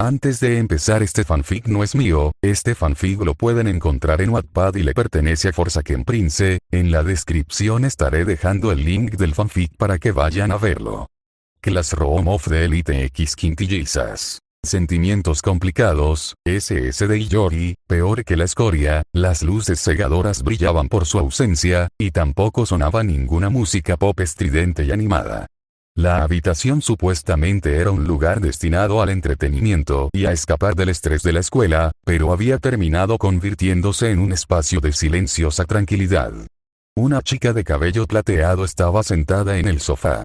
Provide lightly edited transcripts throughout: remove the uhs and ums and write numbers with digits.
Antes de empezar, este fanfic no es mío, este fanfic lo pueden encontrar en Wattpad y le pertenece a Forsaken Prince. En la descripción estaré dejando el link del fanfic para que vayan a verlo. Classroom of the Elite X Quintillizas. Sentimientos complicados, SS de Iyori, peor que la escoria, las luces cegadoras brillaban por su ausencia, y tampoco sonaba ninguna música pop estridente y animada. La habitación supuestamente era un lugar destinado al entretenimiento y a escapar del estrés de la escuela, pero había terminado convirtiéndose en un espacio de silenciosa tranquilidad. Una chica de cabello plateado estaba sentada en el sofá.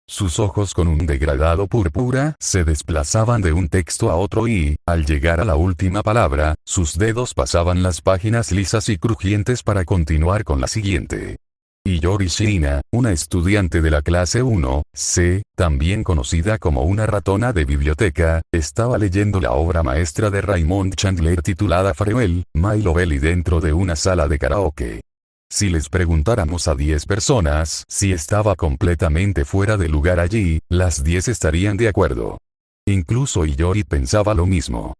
Sus ojos con un degradado púrpura se desplazaban de un texto a otro y, al llegar a la última palabra, sus dedos pasaban las páginas lisas y crujientes para continuar con la siguiente. Iyori Shina, una estudiante de la clase 1C, también conocida como una ratona de biblioteca, estaba leyendo la obra maestra de Raymond Chandler titulada Farewell, My Lovely dentro de una sala de karaoke. Si les preguntáramos a 10 personas si estaba completamente fuera de lugar allí, las 10 estarían de acuerdo. Incluso Iyori pensaba lo mismo.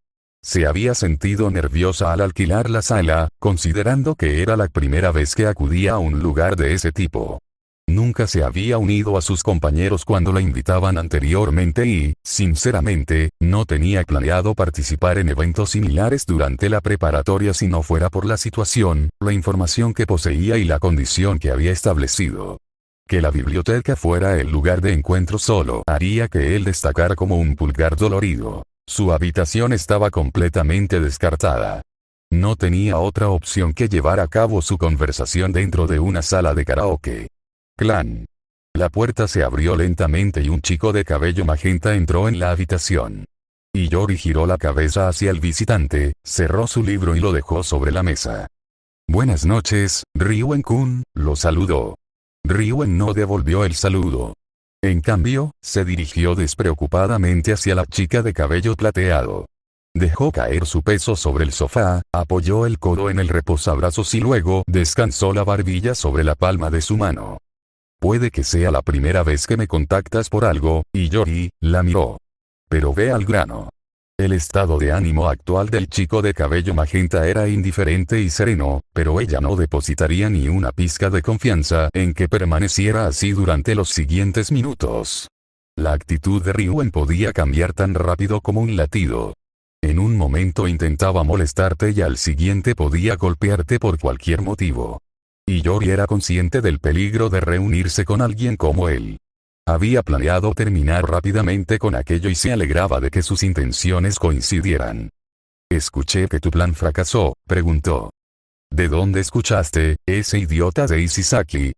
Se había sentido nerviosa al alquilar la sala, considerando que era la primera vez que acudía a un lugar de ese tipo. Nunca se había unido a sus compañeros cuando la invitaban anteriormente y, sinceramente, no tenía planeado participar en eventos similares durante la preparatoria si no fuera por la situación, la información que poseía y la condición que había establecido. Que la biblioteca fuera el lugar de encuentro solo haría que él destacara como un pulgar dolorido. Su habitación estaba completamente descartada. No tenía otra opción que llevar a cabo su conversación dentro de una sala de karaoke. Clan. La puerta se abrió lentamente y un chico de cabello magenta entró en la habitación. Iyori giró la cabeza hacia el visitante, cerró su libro y lo dejó sobre la mesa. Buenas noches, Ryuen-kun, lo saludó. Ryuen no devolvió el saludo. En cambio, se dirigió despreocupadamente hacia la chica de cabello plateado. Dejó caer su peso sobre el sofá, apoyó el codo en el reposabrazos y luego descansó la barbilla sobre la palma de su mano. Puede que sea la primera vez que me contactas por algo, Iyori, la miró. Pero ve al grano. El estado de ánimo actual del chico de cabello magenta era indiferente y sereno, pero ella no depositaría ni una pizca de confianza en que permaneciera así durante los siguientes minutos. La actitud de Ryuen podía cambiar tan rápido como un latido. En un momento intentaba molestarte y al siguiente podía golpearte por cualquier motivo. Iyori era consciente del peligro de reunirse con alguien como él. Había planeado terminar rápidamente con aquello y se alegraba de que sus intenciones coincidieran. «Escuché que tu plan fracasó», preguntó. «¿De dónde escuchaste, ese idiota de Isizaki?»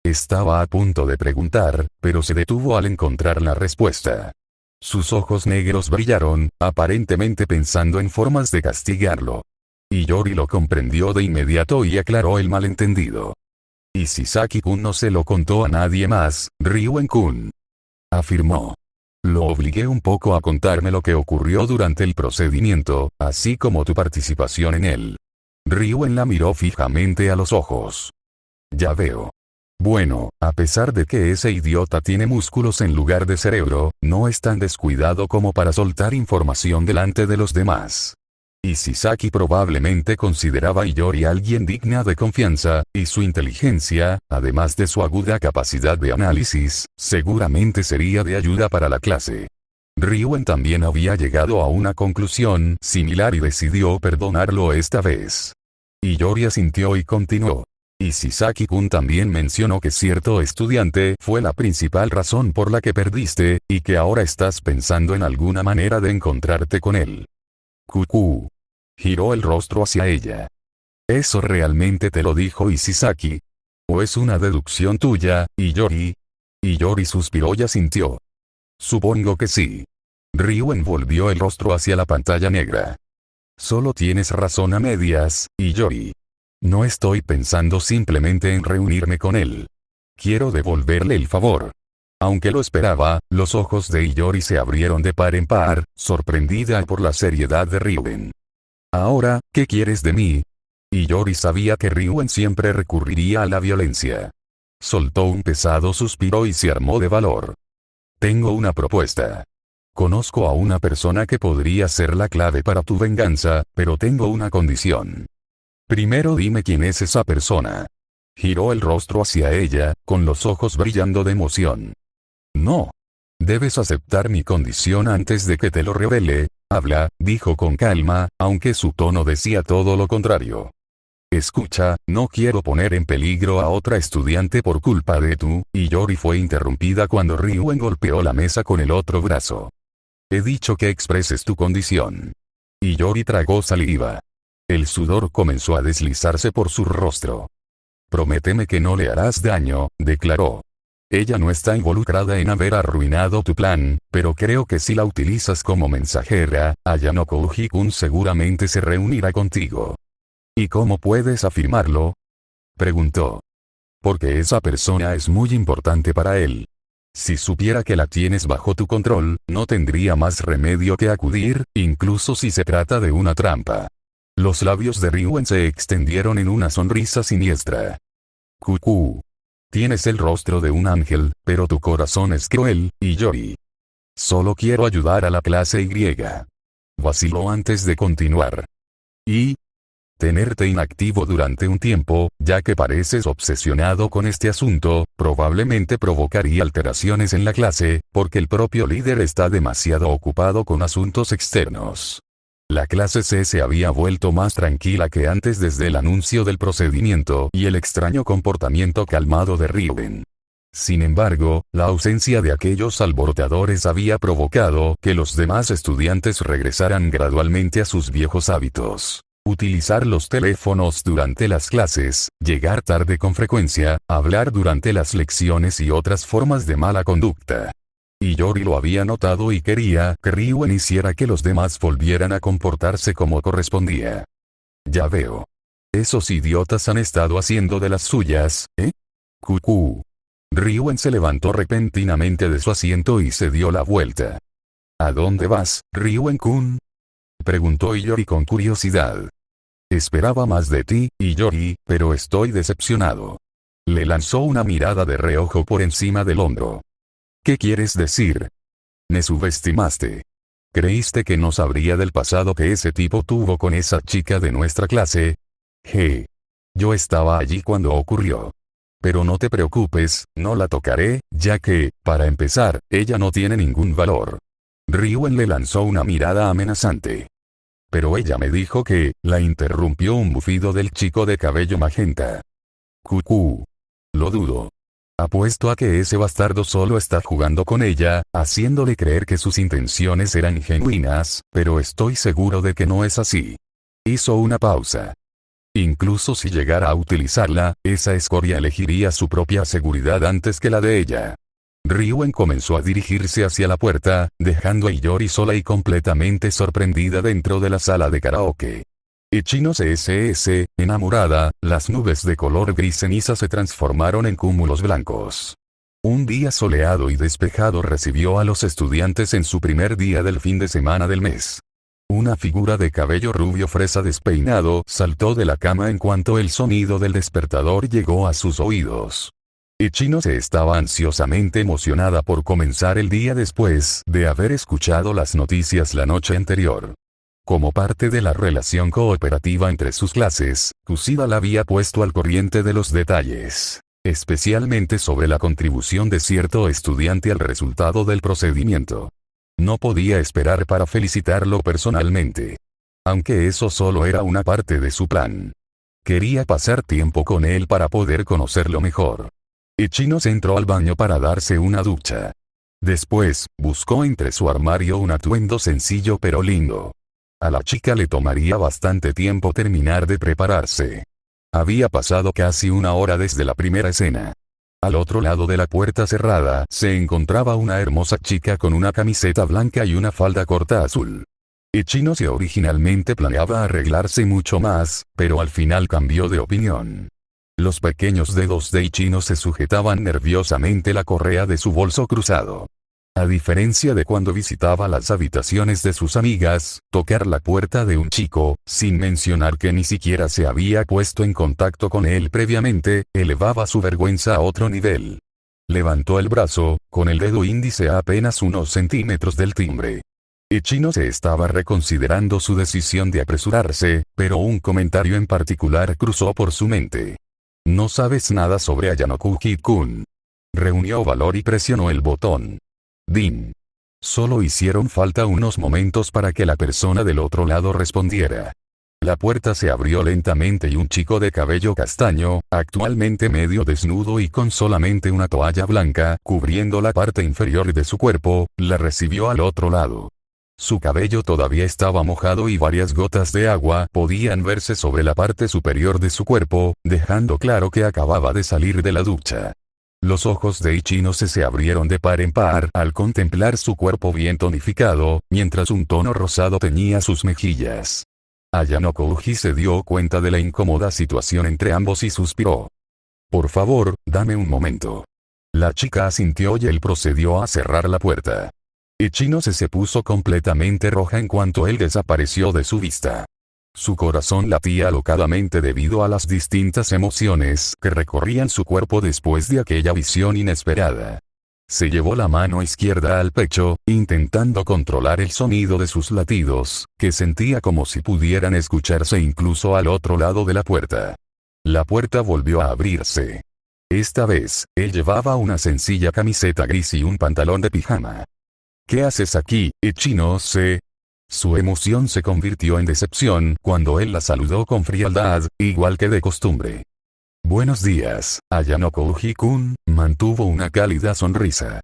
Estaba a punto de preguntar, pero se detuvo al encontrar la respuesta. Sus ojos negros brillaron, aparentemente pensando en formas de castigarlo. Iyori lo comprendió de inmediato y aclaró el malentendido. «Isizaki-kun no se lo contó a nadie más, Ryuen-kun», afirmó. «Lo obligué un poco a contarme lo que ocurrió durante el procedimiento, así como tu participación en él». Ryuen la miró fijamente a los ojos. «Ya veo. Bueno, a pesar de que ese idiota tiene músculos en lugar de cerebro, no es tan descuidado como para soltar información delante de los demás». Isizaki probablemente consideraba a Iyori alguien digna de confianza, y su inteligencia, además de su aguda capacidad de análisis, seguramente sería de ayuda para la clase. Ryuen también había llegado a una conclusión similar y decidió perdonarlo esta vez. Iyori asintió y continuó. Isizaki-kun también mencionó que cierto estudiante fue la principal razón por la que perdiste, y que ahora estás pensando en alguna manera de encontrarte con él. Kuku. Giró el rostro hacia ella. ¿Eso realmente te lo dijo Isizaki? ¿O es una deducción tuya, Iyori? Iyori suspiró y asintió. Supongo que sí. Ryuen volvió el rostro hacia la pantalla negra. Solo tienes razón a medias, Iyori. No estoy pensando simplemente en reunirme con él. Quiero devolverle el favor. Aunque lo esperaba, los ojos de Iyori se abrieron de par en par, sorprendida por la seriedad de Ryuen. «Ahora, ¿qué quieres de mí?» Iyori sabía que Ryuen siempre recurriría a la violencia. Soltó un pesado suspiro y se armó de valor. «Tengo una propuesta». conozco a una persona que podría ser la clave para tu venganza, pero tengo una condición. Primero dime quién es esa persona. Giró el rostro hacia ella, con los ojos brillando de emoción. No. Debes aceptar mi condición antes de que te lo revele. Habla, dijo con calma, aunque su tono decía todo lo contrario. Escucha, no quiero poner en peligro a otra estudiante por culpa de tú, y Yori fue interrumpida cuando Ryuen golpeó la mesa con el otro brazo. He dicho que expreses tu condición. Y Yori tragó saliva. El sudor comenzó a deslizarse por su rostro. Prométeme que no le harás daño, declaró. Ella no está involucrada en haber arruinado tu plan, pero creo que si la utilizas como mensajera, Ayano Kouji-kun seguramente se reunirá contigo. ¿Y cómo puedes afirmarlo? Preguntó. Porque esa persona es muy importante para él. Si supiera que la tienes bajo tu control, no tendría más remedio que acudir, incluso si se trata de una trampa. Los labios de Ryuen se extendieron en una sonrisa siniestra. Cucú. Tienes el rostro de un ángel, pero tu corazón es cruel, y Yori. Solo quiero ayudar a la clase Y. Vaciló antes de continuar. Y tenerte inactivo durante un tiempo, ya que pareces obsesionado con este asunto, probablemente provocaría alteraciones en la clase, porque el propio líder está demasiado ocupado con asuntos externos. La clase C se había vuelto más tranquila que antes desde el anuncio del procedimiento y el extraño comportamiento calmado de Ryuen. Sin embargo, la ausencia de aquellos alborotadores había provocado que los demás estudiantes regresaran gradualmente a sus viejos hábitos. Utilizar los teléfonos durante las clases, llegar tarde con frecuencia, hablar durante las lecciones y otras formas de mala conducta. Y Yori lo había notado y quería que Ryuen hiciera que los demás volvieran a comportarse como correspondía. Ya veo. Esos idiotas han estado haciendo de las suyas, ¿eh? Cucú. Ryuen se levantó repentinamente de su asiento y se dio la vuelta. ¿A dónde vas, Ryuen-kun? Preguntó Yori con curiosidad. Esperaba más de ti, Yori, pero estoy decepcionado. Le lanzó una mirada de reojo por encima del hombro. ¿Qué quieres decir? Me subestimaste. ¿Creíste que no sabría del pasado que ese tipo tuvo con esa chica de nuestra clase? Yo estaba allí cuando ocurrió. Pero no te preocupes, no la tocaré, ya que, para empezar, ella no tiene ningún valor. Ryuen le lanzó una mirada amenazante. Pero ella me dijo que, la interrumpió un bufido del chico de cabello magenta. Cucú. Lo dudo. Apuesto a que ese bastardo solo está jugando con ella, haciéndole creer que sus intenciones eran genuinas, pero estoy seguro de que no es así. Hizo una pausa. Incluso si llegara a utilizarla, esa escoria elegiría su propia seguridad antes que la de ella. Ryuen comenzó a dirigirse hacia la puerta, dejando a Yori sola y completamente sorprendida dentro de la sala de karaoke. Ichino CSS, enamorada, las nubes de color gris ceniza se transformaron en cúmulos blancos. Un día soleado y despejado recibió a los estudiantes en su primer día del fin de semana del mes. Una figura de cabello rubio fresa despeinado saltó de la cama en cuanto el sonido del despertador llegó a sus oídos. Ichino se estaba ansiosamente emocionada por comenzar el día después de haber escuchado las noticias la noche anterior. Como parte de la relación cooperativa entre sus clases, Kusida la había puesto al corriente de los detalles, especialmente sobre la contribución de cierto estudiante al resultado del procedimiento. No podía esperar para felicitarlo personalmente. Aunque eso solo era una parte de su plan. Quería pasar tiempo con él para poder conocerlo mejor. Ichino se entró al baño para darse una ducha. Después, buscó entre su armario un atuendo sencillo pero lindo. A la chica le tomaría bastante tiempo terminar de prepararse. Había pasado casi una hora desde la primera escena. Al otro lado de la puerta cerrada se encontraba una hermosa chica con una camiseta blanca y una falda corta azul. Ichino se originalmente planeaba arreglarse mucho más, pero al final cambió de opinión. Los pequeños dedos de Ichino se sujetaban nerviosamente la correa de su bolso cruzado. A diferencia de cuando visitaba las habitaciones de sus amigas, tocar la puerta de un chico, sin mencionar que ni siquiera se había puesto en contacto con él previamente, elevaba su vergüenza a otro nivel. Levantó el brazo, con el dedo índice a apenas unos centímetros del timbre. Ichino se estaba reconsiderando su decisión de apresurarse, pero un comentario en particular cruzó por su mente. No sabes nada sobre Ayanokuji-kun. Reunió valor y presionó el botón. Din. Solo hicieron falta unos momentos para que la persona del otro lado respondiera. La puerta se abrió lentamente y un chico de cabello castaño, actualmente medio desnudo y con solamente una toalla blanca cubriendo la parte inferior de su cuerpo, la recibió al otro lado. Su cabello todavía estaba mojado y varias gotas de agua podían verse sobre la parte superior de su cuerpo, dejando claro que acababa de salir de la ducha. Los ojos de Ichino se abrieron de par en par al contemplar su cuerpo bien tonificado, mientras un tono rosado teñía sus mejillas. Ayanokuji se dio cuenta de la incómoda situación entre ambos y suspiró. Por favor, dame un momento. La chica asintió y él procedió a cerrar la puerta. Ichino se puso completamente roja en cuanto él desapareció de su vista. Su corazón latía alocadamente debido a las distintas emociones que recorrían su cuerpo después de aquella visión inesperada. Se llevó la mano izquierda al pecho, intentando controlar el sonido de sus latidos, que sentía como si pudieran escucharse incluso al otro lado de la puerta. La puerta volvió a abrirse. Esta vez, él llevaba una sencilla camiseta gris y un pantalón de pijama. ¿Qué haces aquí, Ichino? Su emoción se convirtió en decepción cuando él la saludó con frialdad, igual que de costumbre. Buenos días, Ayanokuji-kun, mantuvo una cálida sonrisa.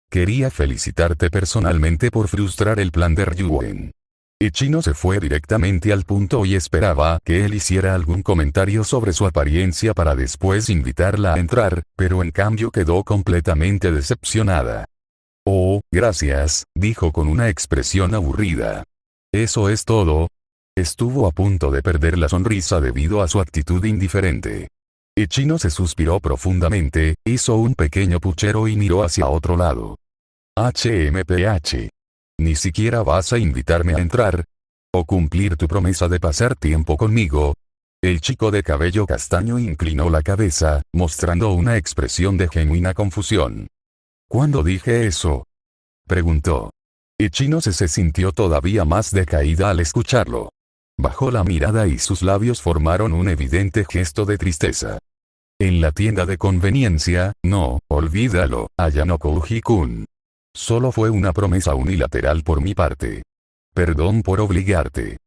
Quería felicitarte personalmente por frustrar el plan de Ryuen. Ichino se fue directamente al punto y esperaba que él hiciera algún comentario sobre su apariencia para después invitarla a entrar, pero en cambio quedó completamente decepcionada. Oh, gracias, dijo con una expresión aburrida. ¿Eso es todo? Estuvo a punto de perder la sonrisa debido a su actitud indiferente. Ichino se suspiró profundamente, hizo un pequeño puchero y miró hacia otro lado. HMPH. ¿Ni siquiera vas a invitarme a entrar? ¿O cumplir tu promesa de pasar tiempo conmigo? El chico de cabello castaño inclinó la cabeza, mostrando una expresión de genuina confusión. ¿Cuándo dije eso? Preguntó. Ichino se sintió todavía más decaída al escucharlo. Bajó la mirada y sus labios formaron un evidente gesto de tristeza. En la tienda de conveniencia, no, olvídalo, Ayanokuji-kun. Solo fue una promesa unilateral por mi parte. Perdón por obligarte.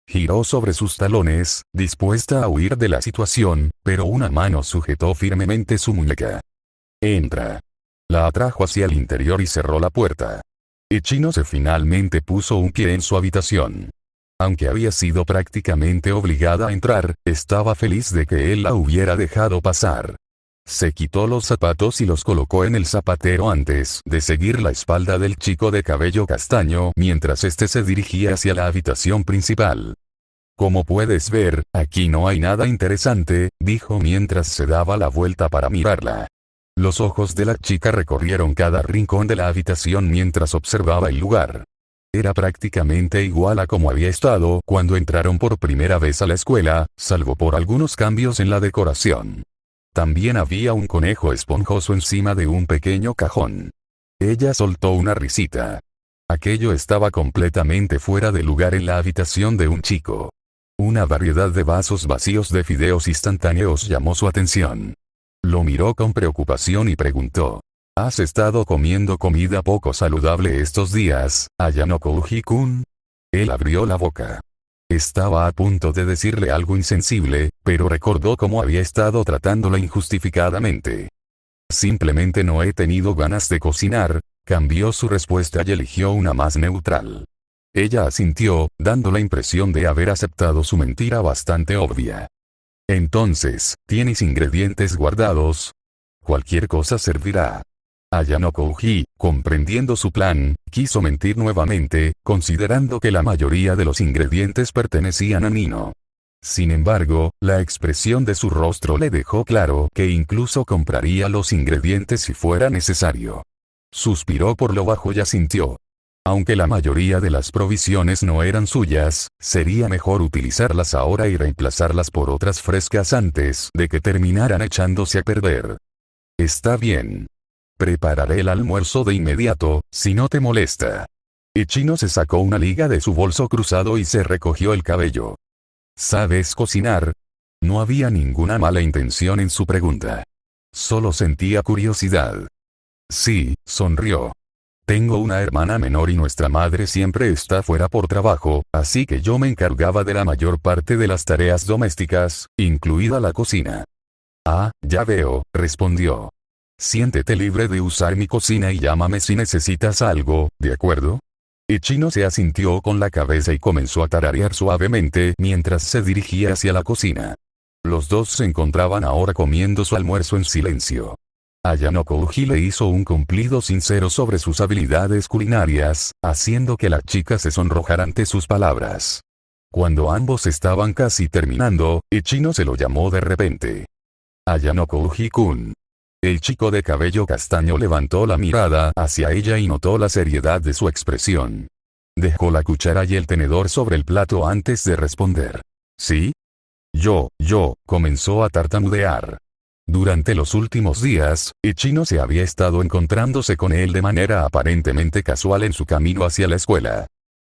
Giró sobre sus talones, dispuesta a huir de la situación, pero una mano sujetó firmemente su muñeca. Entra. La atrajo hacia el interior y cerró la puerta. Ichino finalmente puso un pie en su habitación. Aunque había sido prácticamente obligada a entrar, estaba feliz de que él la hubiera dejado pasar. Se quitó los zapatos y los colocó en el zapatero antes de seguir la espalda del chico de cabello castaño mientras este se dirigía hacia la habitación principal. Como puedes ver, aquí no hay nada interesante, dijo mientras se daba la vuelta para mirarla. Los ojos de la chica recorrieron cada rincón de la habitación mientras observaba el lugar. Era prácticamente igual a como había estado cuando entraron por primera vez a la escuela, salvo por algunos cambios en la decoración. También había un conejo esponjoso encima de un pequeño cajón. Ella soltó una risita. Aquello estaba completamente fuera de lugar en la habitación de un chico. Una variedad de vasos vacíos de fideos instantáneos llamó su atención. Lo miró con preocupación y preguntó. ¿Has estado comiendo comida poco saludable estos días, Ayanokuji-kun? Él abrió la boca. Estaba a punto de decirle algo insensible, pero recordó cómo había estado tratándola injustificadamente. Simplemente no he tenido ganas de cocinar, cambió su respuesta y eligió una más neutral. Ella asintió, dando la impresión de haber aceptado su mentira bastante obvia. Entonces, ¿tienes ingredientes guardados? Cualquier cosa servirá. Ayanokuji, comprendiendo su plan, quiso mentir nuevamente, considerando que la mayoría de los ingredientes pertenecían a Nino. Sin embargo, la expresión de su rostro le dejó claro que incluso compraría los ingredientes si fuera necesario. Suspiró por lo bajo y asintió. Aunque la mayoría de las provisiones no eran suyas, sería mejor utilizarlas ahora y reemplazarlas por otras frescas antes de que terminaran echándose a perder. Está bien. Prepararé el almuerzo de inmediato, si no te molesta. Ichino se sacó una liga de su bolso cruzado y se recogió el cabello. ¿Sabes cocinar? No había ninguna mala intención en su pregunta. Solo sentía curiosidad. Sí, sonrió. Tengo una hermana menor y nuestra madre siempre está fuera por trabajo, así que yo me encargaba de la mayor parte de las tareas domésticas, incluida la cocina. Ah, ya veo, respondió. Siéntete libre de usar mi cocina y llámame si necesitas algo, ¿de acuerdo? Ichino se asintió con la cabeza y comenzó a tararear suavemente mientras se dirigía hacia la cocina. Los dos se encontraban ahora comiendo su almuerzo en silencio. Ayanoko Uji le hizo un cumplido sincero sobre sus habilidades culinarias, haciendo que la chica se sonrojara ante sus palabras. Cuando ambos estaban casi terminando, Ichino se lo llamó de repente. Ayanoko Uji-kun. El chico de cabello castaño levantó la mirada hacia ella y notó la seriedad de su expresión. Dejó la cuchara y el tenedor sobre el plato antes de responder. ¿Sí? Yo, comenzó a tartamudear. Durante los últimos días, Ichino se había estado encontrándose con él de manera aparentemente casual en su camino hacia la escuela.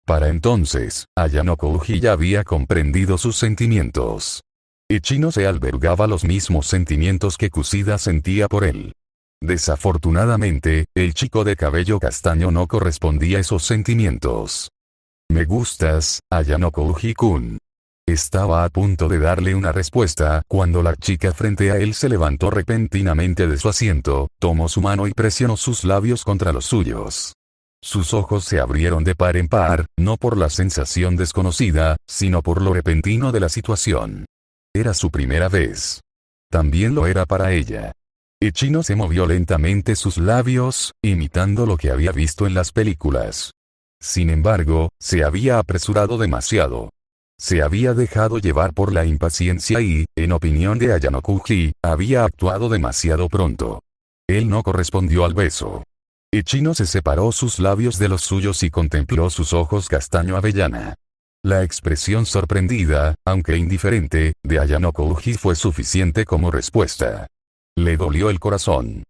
Para entonces, Ayanoko Uji ya había comprendido sus sentimientos. Ichino se albergaba los mismos sentimientos que Kusida sentía por él. Desafortunadamente, el chico de cabello castaño no correspondía a esos sentimientos. Me gustas, Ayanoko Uji-kun. Estaba a punto de darle una respuesta cuando la chica frente a él se levantó repentinamente de su asiento, tomó su mano y presionó sus labios contra los suyos. Sus ojos se abrieron de par en par, no por la sensación desconocida, sino por lo repentino de la situación. Era su primera vez. También lo era para ella. Ichino se movió lentamente sus labios, imitando lo que había visto en las películas. Sin embargo, se había apresurado demasiado. Se había dejado llevar por la impaciencia y, en opinión de Ayanoko Uji, había actuado demasiado pronto. Él no correspondió al beso. Ichino se separó sus labios de los suyos y contempló sus ojos castaño avellana. La expresión sorprendida, aunque indiferente, de Ayanoko Uji fue suficiente como respuesta. Le dolió el corazón.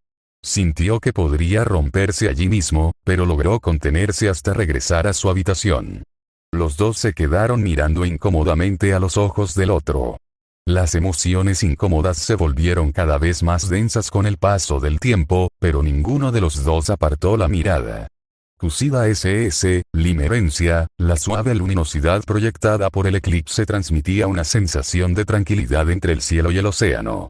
Sintió que podría romperse allí mismo, pero logró contenerse hasta regresar a su habitación. Los dos se quedaron mirando incómodamente a los ojos del otro. Las emociones incómodas se volvieron cada vez más densas con el paso del tiempo, pero ninguno de los dos apartó la mirada. Kusida SS, limerencia, la suave luminosidad proyectada por el eclipse transmitía una sensación de tranquilidad entre el cielo y el océano.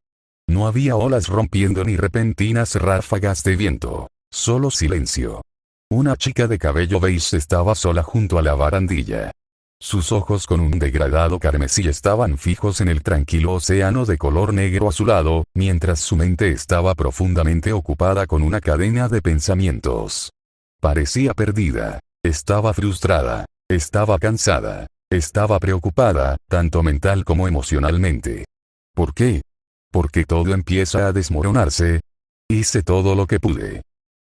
No había olas rompiendo ni repentinas ráfagas de viento, solo silencio. Una chica de cabello beige estaba sola junto a la barandilla. Sus ojos con un degradado carmesí estaban fijos en el tranquilo océano de color negro azulado, mientras su mente estaba profundamente ocupada con una cadena de pensamientos. Parecía perdida. Estaba frustrada. Estaba cansada. Estaba preocupada, tanto mental como emocionalmente. ¿Por qué? Porque todo empieza a desmoronarse. Hice todo lo que pude.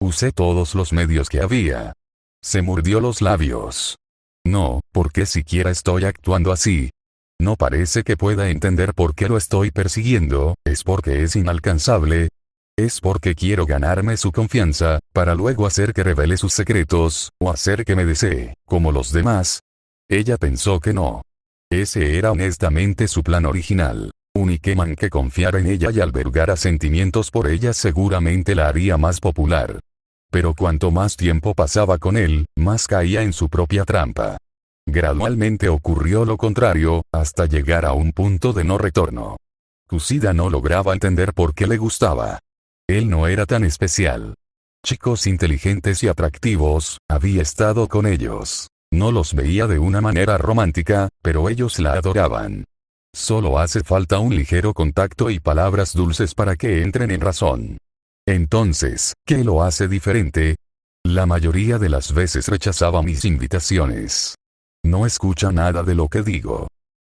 Usé todos los medios que había. Se mordió los labios. No, ¿por qué siquiera estoy actuando así? No parece que pueda entender por qué lo estoy persiguiendo, es porque es inalcanzable. Es porque quiero ganarme su confianza, para luego hacer que revele sus secretos, o hacer que me desee, como los demás. Ella pensó que no. Ese era honestamente su plan original. Un Ikeman que confiara en ella y albergara sentimientos por ella seguramente la haría más popular. Pero cuanto más tiempo pasaba con él, más caía en su propia trampa. Gradualmente ocurrió lo contrario, hasta llegar a un punto de no retorno. Kusida no lograba entender por qué le gustaba. Él no era tan especial. Chicos inteligentes y atractivos, había estado con ellos. No los veía de una manera romántica, pero ellos la adoraban. Solo hace falta un ligero contacto y palabras dulces para que entren en razón. Entonces, ¿qué lo hace diferente? La mayoría de las veces rechazaba mis invitaciones. No escucha nada de lo que digo.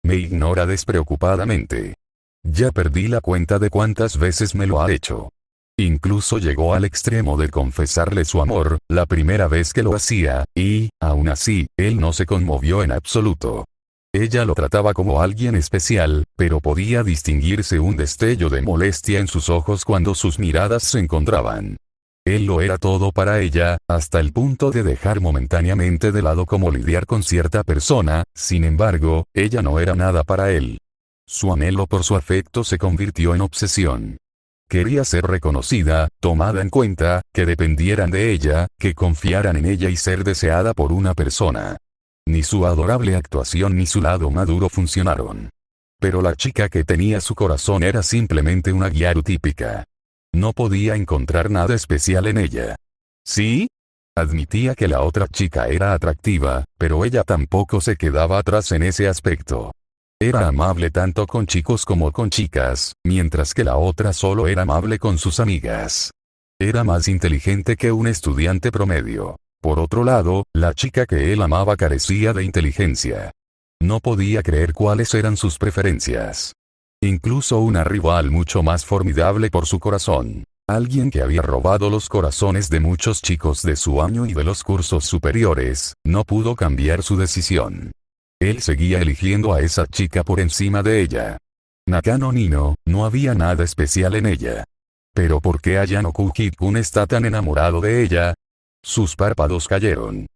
Me ignora despreocupadamente. Ya perdí la cuenta de cuántas veces me lo ha hecho. Incluso llegó al extremo de confesarle su amor, la primera vez que lo hacía, y, aún así, él no se conmovió en absoluto. Ella lo trataba como alguien especial, pero podía distinguirse un destello de molestia en sus ojos cuando sus miradas se encontraban. Él lo era todo para ella, hasta el punto de dejar momentáneamente de lado cómo lidiar con cierta persona, sin embargo, ella no era nada para él. Su anhelo por su afecto se convirtió en obsesión. Quería ser reconocida, tomada en cuenta, que dependieran de ella, que confiaran en ella y ser deseada por una persona. Ni su adorable actuación ni su lado maduro funcionaron. Pero la chica que tenía su corazón era simplemente una Gyaru típica. No podía encontrar nada especial en ella. ¿Sí? Admitía que la otra chica era atractiva, pero ella tampoco se quedaba atrás en ese aspecto. Era amable tanto con chicos como con chicas, mientras que la otra solo era amable con sus amigas. Era más inteligente que un estudiante promedio. Por otro lado, la chica que él amaba carecía de inteligencia. No podía creer cuáles eran sus preferencias. Incluso una rival mucho más formidable por su corazón. Alguien que había robado los corazones de muchos chicos de su año y de los cursos superiores, no pudo cambiar su decisión. Él seguía eligiendo a esa chica por encima de ella. Nakano Nino, no había nada especial en ella. Pero ¿por qué Ayano Kuji-kun está tan enamorado de ella? Sus párpados cayeron.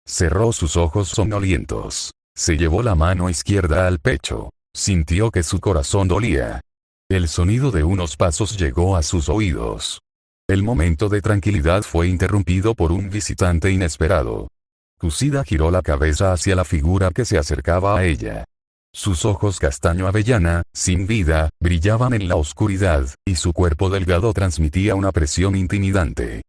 Cerró sus ojos somnolientos. Se llevó la mano izquierda al pecho. Sintió que su corazón dolía. El sonido de unos pasos llegó a sus oídos. El momento de tranquilidad fue interrumpido por un visitante inesperado. Kusida giró la cabeza hacia la figura que se acercaba a ella. Sus ojos castaño avellana, sin vida, brillaban en la oscuridad, y su cuerpo delgado transmitía una presión intimidante.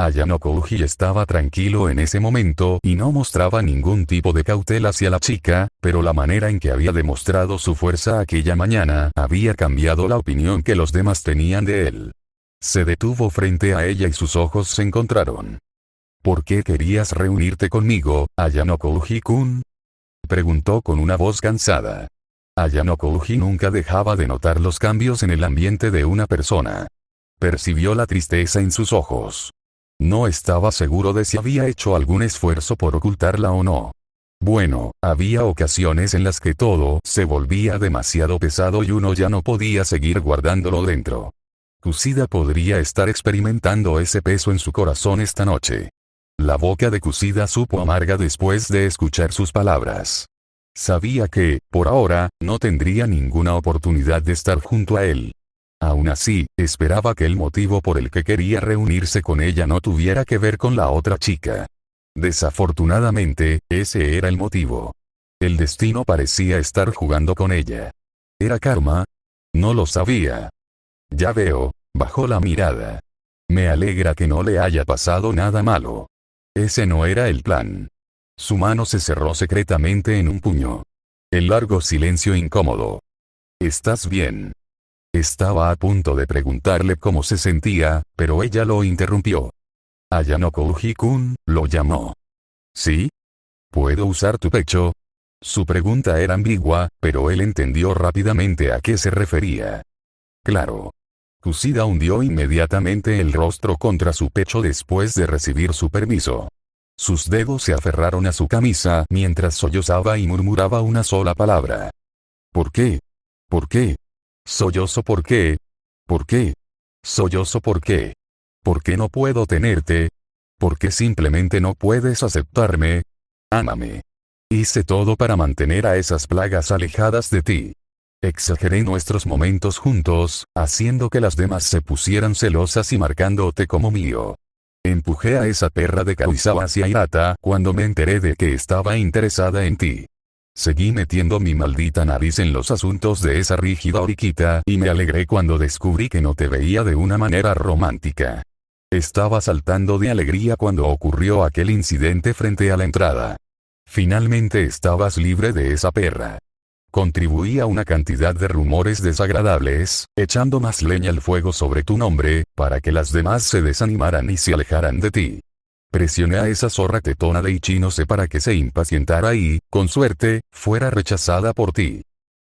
Ayano Kouji estaba tranquilo en ese momento y no mostraba ningún tipo de cautela hacia la chica, pero la manera en que había demostrado su fuerza aquella mañana había cambiado la opinión que los demás tenían de él. Se detuvo frente a ella y sus ojos se encontraron. ¿Por qué querías reunirte conmigo, Ayano Kouji-kun? Preguntó con una voz cansada. Ayano Kouji nunca dejaba de notar los cambios en el ambiente de una persona. Percibió la tristeza en sus ojos. No estaba seguro de si había hecho algún esfuerzo por ocultarla o no. Bueno, había ocasiones en las que todo se volvía demasiado pesado y uno ya no podía seguir guardándolo dentro. Kusida podría estar experimentando ese peso en su corazón esta noche. La boca de Kusida supo amarga después de escuchar sus palabras. Sabía que, por ahora, no tendría ninguna oportunidad de estar junto a él. Aún así, esperaba que el motivo por el que quería reunirse con ella no tuviera que ver con la otra chica. Desafortunadamente, ese era el motivo. El destino parecía estar jugando con ella. ¿Era karma? No lo sabía. Ya veo, bajó la mirada. Me alegra que no le haya pasado nada malo. Ese no era el plan. Su mano se cerró secretamente en un puño. El largo silencio incómodo. ¿Estás bien? Estaba a punto de preguntarle cómo se sentía, pero ella lo interrumpió. Ayano Kouji-kun, lo llamó. ¿Sí? ¿Puedo usar tu pecho? Su pregunta era ambigua, pero él entendió rápidamente a qué se refería. Claro. Kusida hundió inmediatamente el rostro contra su pecho después de recibir su permiso. Sus dedos se aferraron a su camisa mientras sollozaba y murmuraba una sola palabra. ¿Por qué? ¿Por qué? Sollozo ¿por qué? ¿Por qué? Sollozo ¿por qué? ¿Por qué no puedo tenerte? ¿Por qué simplemente no puedes aceptarme? Ámame. Hice todo para mantener a esas plagas alejadas de ti. Exageré nuestros momentos juntos, haciendo que las demás se pusieran celosas y marcándote como mío. Empujé a esa perra de Kawasawa hacia Hirata cuando me enteré de que estaba interesada en ti. Seguí metiendo mi maldita nariz en los asuntos de esa rígida oriquita y me alegré cuando descubrí que no te veía de una manera romántica. Estaba saltando de alegría cuando ocurrió aquel incidente frente a la entrada. Finalmente estabas libre de esa perra. Contribuí a una cantidad de rumores desagradables, echando más leña al fuego sobre tu nombre, para que las demás se desanimaran y se alejaran de ti. Presioné a esa zorra tetona de Ichinose para que se impacientara y, con suerte, fuera rechazada por ti.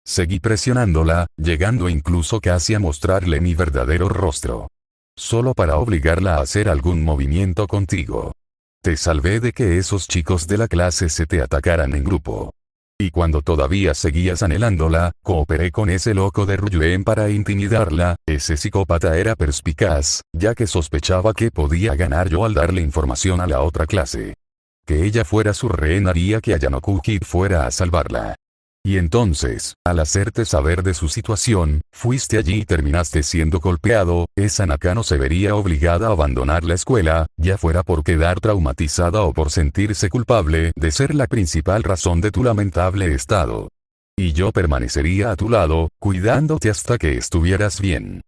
Seguí presionándola, llegando incluso casi a mostrarle mi verdadero rostro. Solo para obligarla a hacer algún movimiento contigo. Te salvé de que esos chicos de la clase se te atacaran en grupo. Y cuando todavía seguías anhelándola, cooperé con ese loco de Ryuen para intimidarla. Ese psicópata era perspicaz, ya que sospechaba que podía ganar yo al darle información a la otra clase. Que ella fuera su rehén haría que Ayanokuji fuera a salvarla. Y entonces, al hacerte saber de su situación, fuiste allí y terminaste siendo golpeado. Esa Nakano se vería obligada a abandonar la escuela, ya fuera por quedar traumatizada o por sentirse culpable de ser la principal razón de tu lamentable estado. Y yo permanecería a tu lado, cuidándote hasta que estuvieras bien.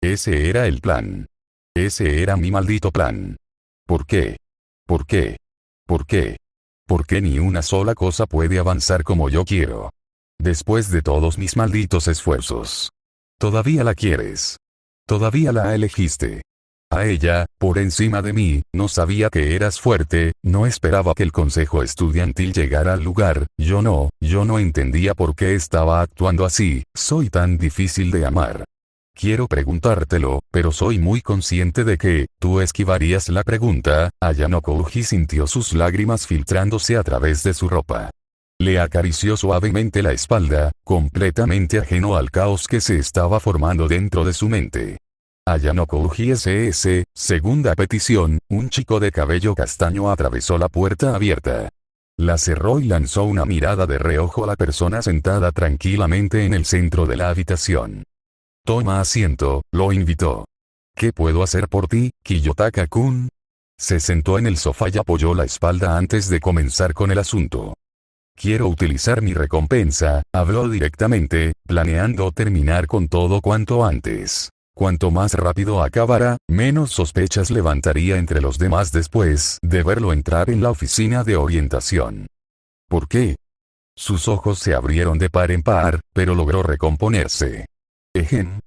Ese era el plan. Ese era mi maldito plan. ¿Por qué? ¿Por qué? ¿Por qué? ¿Por qué ni una sola cosa puede avanzar como yo quiero? Después de todos mis malditos esfuerzos. Todavía la quieres. Todavía la elegiste. A ella, por encima de mí, no sabía que eras fuerte, no esperaba que el consejo estudiantil llegara al lugar, yo no entendía por qué estaba actuando así, soy tan difícil de amar. Quiero preguntártelo, pero soy muy consciente de que, tú esquivarías la pregunta. Ayanokuji sintió sus lágrimas filtrándose a través de su ropa. Le acarició suavemente la espalda, completamente ajeno al caos que se estaba formando dentro de su mente. Ayanokuji SS, segunda petición, un chico de cabello castaño atravesó la puerta abierta. La cerró y lanzó una mirada de reojo a la persona sentada tranquilamente en el centro de la habitación. Toma asiento, lo invitó. ¿Qué puedo hacer por ti, Kiyotaka-kun? Se sentó en el sofá y apoyó la espalda antes de comenzar con el asunto. Quiero utilizar mi recompensa, habló directamente, planeando terminar con todo cuanto antes. Cuanto más rápido acabara, menos sospechas levantaría entre los demás después de verlo entrar en la oficina de orientación. ¿Por qué? Sus ojos se abrieron de par en par, pero logró recomponerse.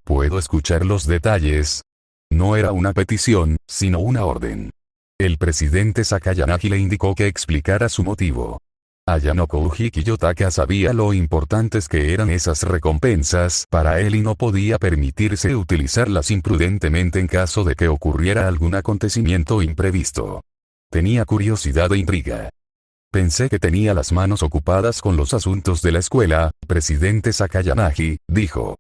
¿Puedo escuchar los detalles? No era una petición, sino una orden. El presidente Sakayanagi le indicó que explicara su motivo. Ayanokuji Kiyotaka sabía lo importantes que eran esas recompensas para él y no podía permitirse utilizarlas imprudentemente en caso de que ocurriera algún acontecimiento imprevisto. Tenía curiosidad e intriga. Pensé que tenía las manos ocupadas con los asuntos de la escuela, presidente Sakayanagi, dijo.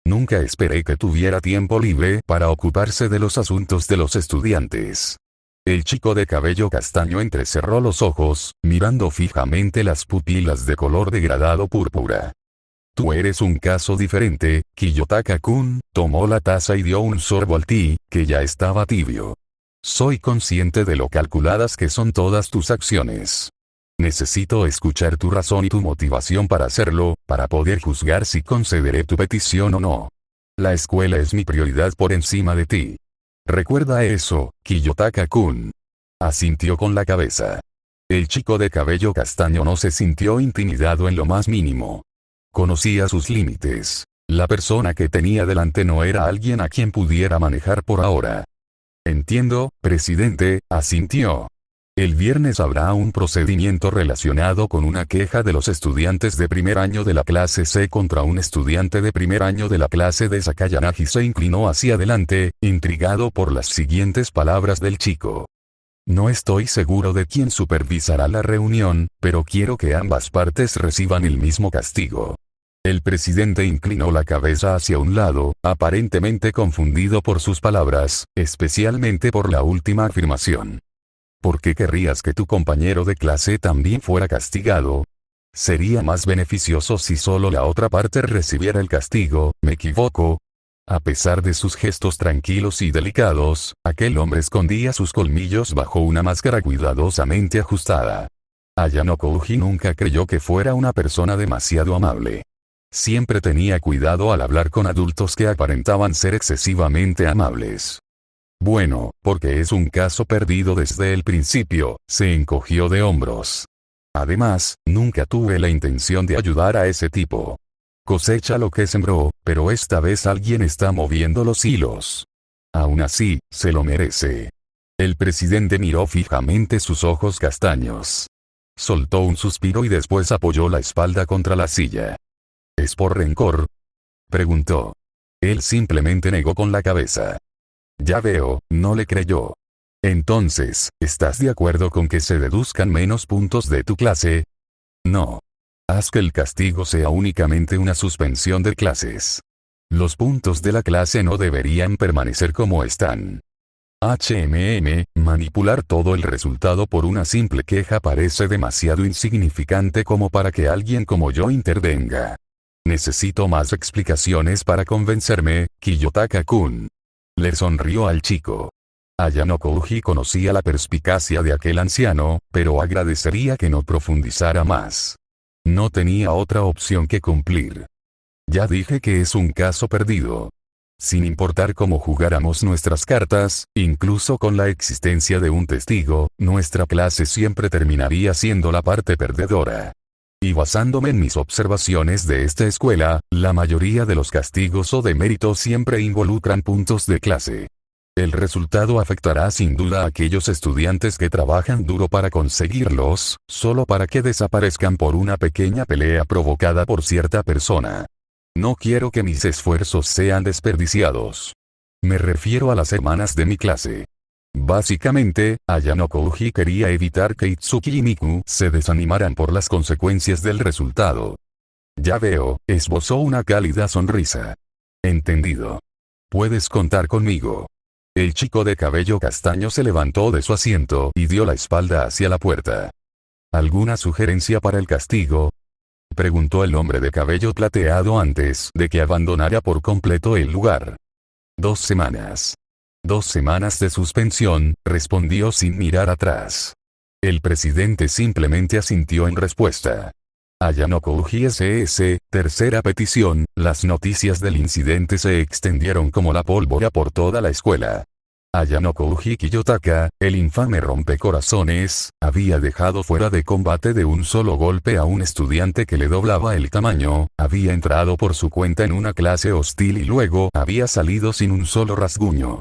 Nunca esperé que tuviera tiempo libre para ocuparse de los asuntos de los estudiantes. El chico de cabello castaño entrecerró los ojos, mirando fijamente las pupilas de color degradado púrpura. Tú eres un caso diferente, Kiyotaka-kun, tomó la taza y dio un sorbo al té, que ya estaba tibio. Soy consciente de lo calculadas que son todas tus acciones. Necesito escuchar tu razón y tu motivación para hacerlo, para poder juzgar si concederé tu petición o no. La escuela es mi prioridad por encima de ti. Recuerda eso, Kiyotaka-kun. Asintió con la cabeza. El chico de cabello castaño no se sintió intimidado en lo más mínimo. Conocía sus límites. La persona que tenía delante no era alguien a quien pudiera manejar por ahora. Entiendo, presidente, asintió. El viernes habrá un procedimiento relacionado con una queja de los estudiantes de primer año de la clase C contra un estudiante de primer año de la clase D. Sakayanagi se inclinó hacia adelante, intrigado por las siguientes palabras del chico. No estoy seguro de quién supervisará la reunión, pero quiero que ambas partes reciban el mismo castigo. El presidente inclinó la cabeza hacia un lado, aparentemente confundido por sus palabras, especialmente por la última afirmación. ¿Por qué querrías que tu compañero de clase también fuera castigado? Sería más beneficioso si solo la otra parte recibiera el castigo, ¿me equivoco? A pesar de sus gestos tranquilos y delicados, aquel hombre escondía sus colmillos bajo una máscara cuidadosamente ajustada. Ayanokuji nunca creyó que fuera una persona demasiado amable. Siempre tenía cuidado al hablar con adultos que aparentaban ser excesivamente amables. Bueno, porque es un caso perdido desde el principio, se encogió de hombros. Además, nunca tuve la intención de ayudar a ese tipo. Cosecha lo que sembró, pero esta vez alguien está moviendo los hilos. Aún así, se lo merece. El presidente miró fijamente sus ojos castaños. Soltó un suspiro y después apoyó la espalda contra la silla. ¿Es por rencor?, preguntó. Él simplemente negó con la cabeza. Ya veo, no le creyó. Entonces, ¿estás de acuerdo con que se deduzcan menos puntos de tu clase? No. Haz que el castigo sea únicamente una suspensión de clases. Los puntos de la clase no deberían permanecer como están. Manipular todo el resultado por una simple queja parece demasiado insignificante como para que alguien como yo intervenga. Necesito más explicaciones para convencerme, Kiyotaka-kun. Le sonrió al chico. Ayano Kouji conocía la perspicacia de aquel anciano, pero agradecería que no profundizara más. No tenía otra opción que cumplir. Ya dije que es un caso perdido. Sin importar cómo jugáramos nuestras cartas, incluso con la existencia de un testigo, nuestra clase siempre terminaría siendo la parte perdedora. Y basándome en mis observaciones de esta escuela, la mayoría de los castigos o deméritos siempre involucran puntos de clase. El resultado afectará sin duda a aquellos estudiantes que trabajan duro para conseguirlos, solo para que desaparezcan por una pequeña pelea provocada por cierta persona. No quiero que mis esfuerzos sean desperdiciados. Me refiero a las hermanas de mi clase. Básicamente, Ayano Kouji quería evitar que Itsuki y Miku se desanimaran por las consecuencias del resultado. Ya veo, esbozó una cálida sonrisa. Entendido. Puedes contar conmigo. El chico de cabello castaño se levantó de su asiento y dio la espalda hacia la puerta. ¿Alguna sugerencia para el castigo?, preguntó el hombre de cabello plateado antes de que abandonara por completo el lugar. 2 semanas. 2 semanas de suspensión, respondió sin mirar atrás. El presidente simplemente asintió en respuesta. Ayano Kouji SS, tercera petición, las noticias del incidente se extendieron como la pólvora por toda la escuela. Ayano Kouji Kiyotaka, el infame rompecorazones, había dejado fuera de combate de un solo golpe a un estudiante que le doblaba el tamaño, había entrado por su cuenta en una clase hostil y luego había salido sin un solo rasguño.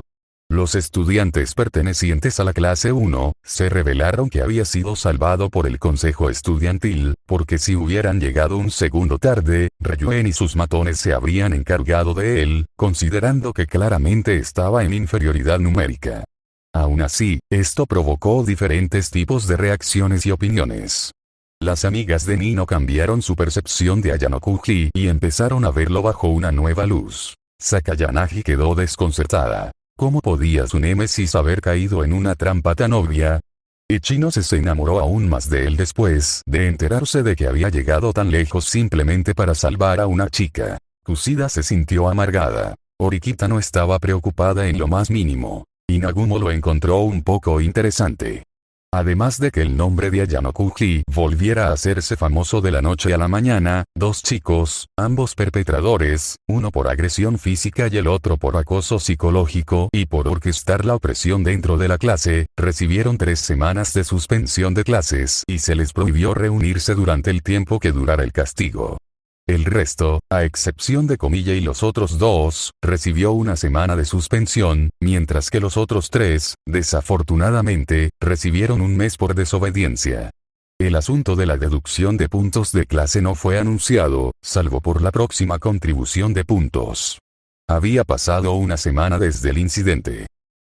Los estudiantes pertenecientes a la clase 1, se revelaron que había sido salvado por el consejo estudiantil, porque si hubieran llegado un segundo tarde, Ryuen y sus matones se habrían encargado de él, considerando que claramente estaba en inferioridad numérica. Aún así, esto provocó diferentes tipos de reacciones y opiniones. Las amigas de Nino cambiaron su percepción de Ayano Kouji y empezaron a verlo bajo una nueva luz. Sakayanagi quedó desconcertada. ¿Cómo podía su némesis haber caído en una trampa tan obvia? Ichino se enamoró aún más de él después de enterarse de que había llegado tan lejos simplemente para salvar a una chica. Kushida se sintió amargada. Orikita no estaba preocupada en lo más mínimo. Y Nagumo lo encontró un poco interesante. Además de que el nombre de Ayano Kouji volviera a hacerse famoso de la noche a la mañana, 2 chicos, ambos perpetradores, uno por agresión física y el otro por acoso psicológico y por orquestar la opresión dentro de la clase, recibieron 3 semanas de suspensión de clases y se les prohibió reunirse durante el tiempo que durara el castigo. El resto, a excepción de Komiya y los otros 2, recibió 1 semana de suspensión, mientras que los otros 3, desafortunadamente, recibieron 1 mes por desobediencia. El asunto de la deducción de puntos de clase no fue anunciado, salvo por la próxima contribución de puntos. Había pasado 1 semana desde el incidente.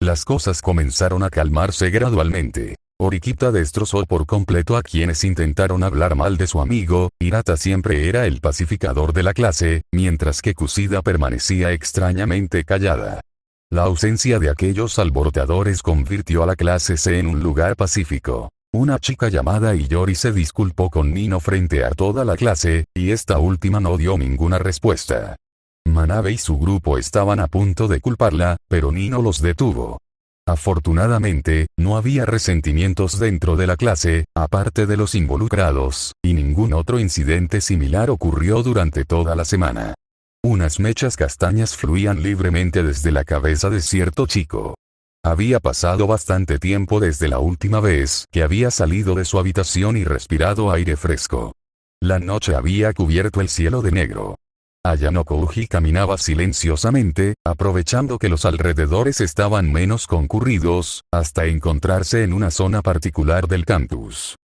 Las cosas comenzaron a calmarse gradualmente. Orikita destrozó por completo a quienes intentaron hablar mal de su amigo, Hirata siempre era el pacificador de la clase, mientras que Kushida permanecía extrañamente callada. La ausencia de aquellos alborotadores convirtió a la clase C en un lugar pacífico. Una chica llamada Iyori se disculpó con Nino frente a toda la clase, y esta última no dio ninguna respuesta. Manabe y su grupo estaban a punto de culparla, pero Nino los detuvo. Afortunadamente, no había resentimientos dentro de la clase, aparte de los involucrados, y ningún otro incidente similar ocurrió durante toda la semana. Unas mechas castañas fluían libremente desde la cabeza de cierto chico. Había pasado bastante tiempo desde la última vez que había salido de su habitación y respirado aire fresco. La noche había cubierto el cielo de negro. Ayano Kouji caminaba silenciosamente, aprovechando que los alrededores estaban menos concurridos, hasta encontrarse en una zona particular del campus.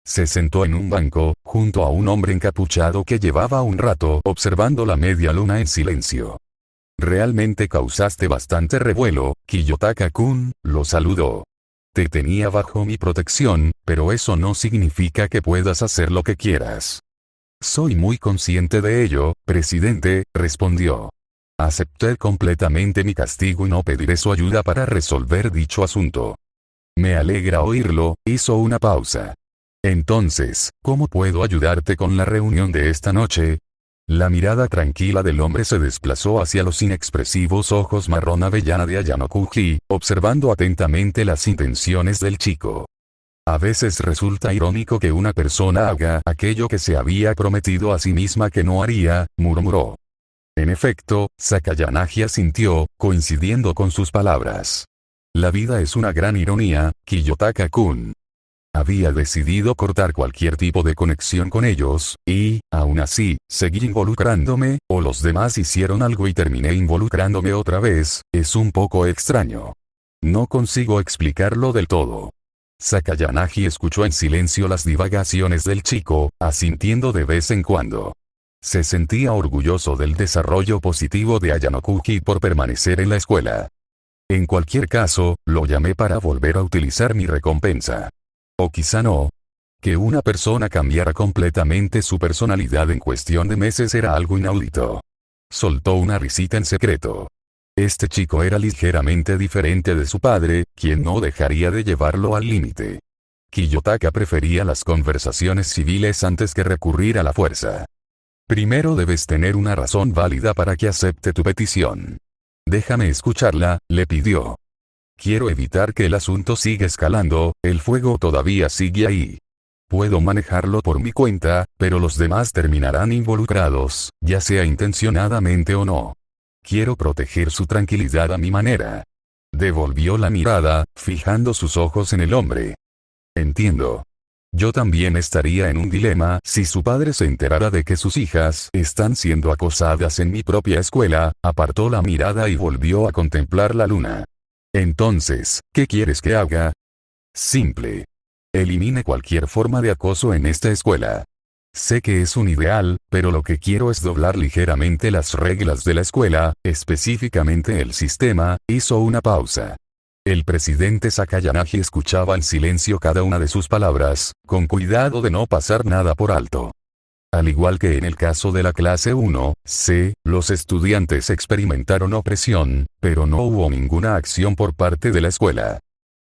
Se sentó en un banco, junto a un hombre encapuchado que llevaba un rato observando la media luna en silencio. Realmente causaste bastante revuelo, Kiyotaka-kun, lo saludó. Te tenía bajo mi protección, pero eso no significa que puedas hacer lo que quieras. Soy muy consciente de ello, presidente, respondió. Acepté completamente mi castigo y no pediré su ayuda para resolver dicho asunto. Me alegra oírlo, hizo una pausa. Entonces, ¿cómo puedo ayudarte con la reunión de esta noche? La mirada tranquila del hombre se desplazó hacia los inexpresivos ojos marrón avellana de Ayano Kuji, observando atentamente las intenciones del chico. A veces resulta irónico que una persona haga aquello que se había prometido a sí misma que no haría, murmuró. En efecto, Sakayanagi asintió, coincidiendo con sus palabras. La vida es una gran ironía, Kiyotaka-kun. Había decidido cortar cualquier tipo de conexión con ellos, y, aún así, seguí involucrándome, o los demás hicieron algo y terminé involucrándome otra vez, es un poco extraño. No consigo explicarlo del todo. Sakayanagi escuchó en silencio las divagaciones del chico, asintiendo de vez en cuando. Se sentía orgulloso del desarrollo positivo de Ayano Kuji por permanecer en la escuela. En cualquier caso, lo llamé para volver a utilizar mi recompensa. O quizá no. Que una persona cambiara completamente su personalidad en cuestión de meses era algo inaudito. Soltó una risita en secreto. Este chico era ligeramente diferente de su padre, quien no dejaría de llevarlo al límite. Kiyotaka prefería las conversaciones civiles antes que recurrir a la fuerza. Primero debes tener una razón válida para que acepte tu petición. Déjame escucharla, le pidió. Quiero evitar que el asunto siga escalando, el fuego todavía sigue ahí. Puedo manejarlo por mi cuenta, pero los demás terminarán involucrados, ya sea intencionadamente o no. Quiero proteger su tranquilidad a mi manera. Devolvió la mirada, fijando sus ojos en el hombre. Entiendo. Yo también estaría en un dilema si su padre se enterara de que sus hijas están siendo acosadas en mi propia escuela, apartó la mirada y volvió a contemplar la luna. Entonces, ¿qué quieres que haga? Simple. Elimine cualquier forma de acoso en esta escuela. Sé que es un ideal, pero lo que quiero es doblar ligeramente las reglas de la escuela, específicamente el sistema, hizo una pausa. El presidente Sakayanagi escuchaba en silencio cada una de sus palabras, con cuidado de no pasar nada por alto. Al igual que en el caso de la clase 1C, los estudiantes experimentaron opresión, pero no hubo ninguna acción por parte de la escuela.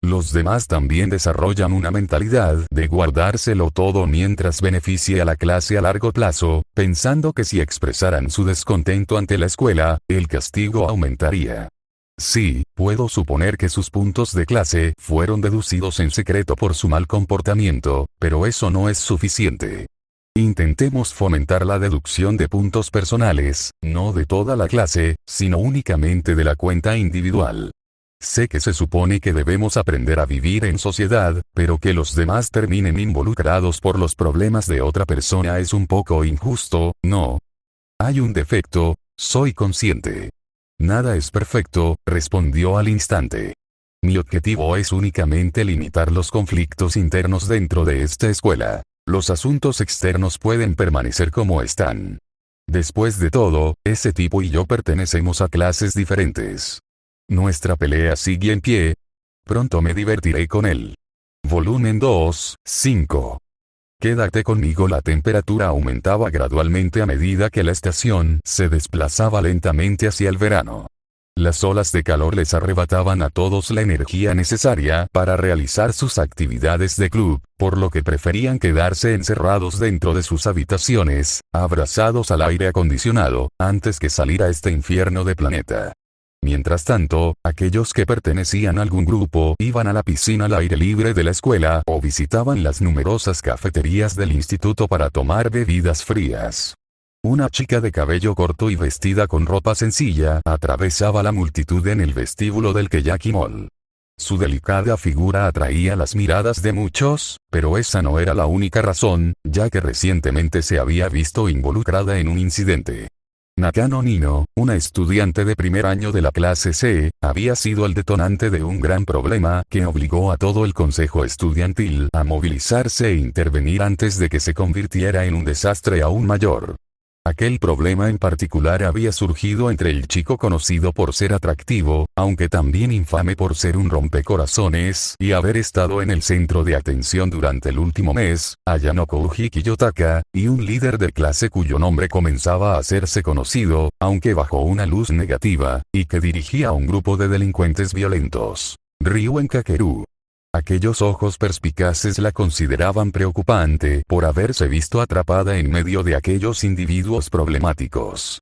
Los demás también desarrollan una mentalidad de guardárselo todo mientras beneficie a la clase a largo plazo, pensando que si expresaran su descontento ante la escuela, el castigo aumentaría. Sí, puedo suponer que sus puntos de clase fueron deducidos en secreto por su mal comportamiento, pero eso no es suficiente. Intentemos fomentar la deducción de puntos personales, no de toda la clase, sino únicamente de la cuenta individual. Sé que se supone que debemos aprender a vivir en sociedad, pero que los demás terminen involucrados por los problemas de otra persona es un poco injusto, ¿no? Hay un defecto, soy consciente. Nada es perfecto, respondió al instante. Mi objetivo es únicamente limitar los conflictos internos dentro de esta escuela. Los asuntos externos pueden permanecer como están. Después de todo, ese tipo y yo pertenecemos a clases diferentes. Nuestra pelea sigue en pie. Pronto me divertiré con él. Volumen 2, 5. Quédate conmigo. La temperatura aumentaba gradualmente a medida que la estación se desplazaba lentamente hacia el verano. Las olas de calor les arrebataban a todos la energía necesaria para realizar sus actividades de club, por lo que preferían quedarse encerrados dentro de sus habitaciones, abrazados al aire acondicionado, antes que salir a este infierno de planeta. Mientras tanto, aquellos que pertenecían a algún grupo iban a la piscina al aire libre de la escuela o visitaban las numerosas cafeterías del instituto para tomar bebidas frías. Una chica de cabello corto y vestida con ropa sencilla atravesaba la multitud en el vestíbulo del Keyaki Mall. Su delicada figura atraía las miradas de muchos, pero esa no era la única razón, ya que recientemente se había visto involucrada en un incidente. Nakano Nino, una estudiante de primer año de la clase C, había sido el detonante de un gran problema que obligó a todo el consejo estudiantil a movilizarse e intervenir antes de que se convirtiera en un desastre aún mayor. Aquel problema en particular había surgido entre el chico conocido por ser atractivo, aunque también infame por ser un rompecorazones y haber estado en el centro de atención durante el último mes, Ayano Koji Kiyotaka, y un líder de clase cuyo nombre comenzaba a hacerse conocido, aunque bajo una luz negativa, y que dirigía a un grupo de delincuentes violentos. Ryuen Kakeru. Aquellos ojos perspicaces la consideraban preocupante por haberse visto atrapada en medio de aquellos individuos problemáticos.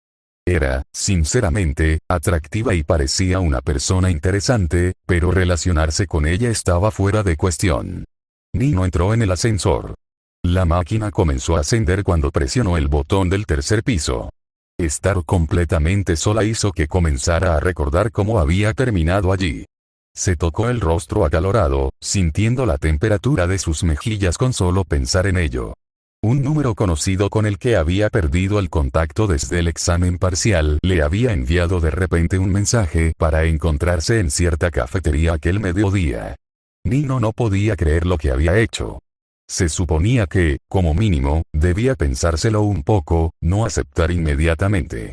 Era, sinceramente, atractiva y parecía una persona interesante, pero relacionarse con ella estaba fuera de cuestión. Nino entró en el ascensor. La máquina comenzó a ascender cuando presionó el botón del tercer piso. Estar completamente sola hizo que comenzara a recordar cómo había terminado allí. Se tocó el rostro acalorado, sintiendo la temperatura de sus mejillas con solo pensar en ello. Un número conocido con el que había perdido el contacto desde el examen parcial le había enviado de repente un mensaje para encontrarse en cierta cafetería aquel mediodía. Nino no podía creer lo que había hecho. Se suponía que, como mínimo, debía pensárselo un poco, no aceptar inmediatamente.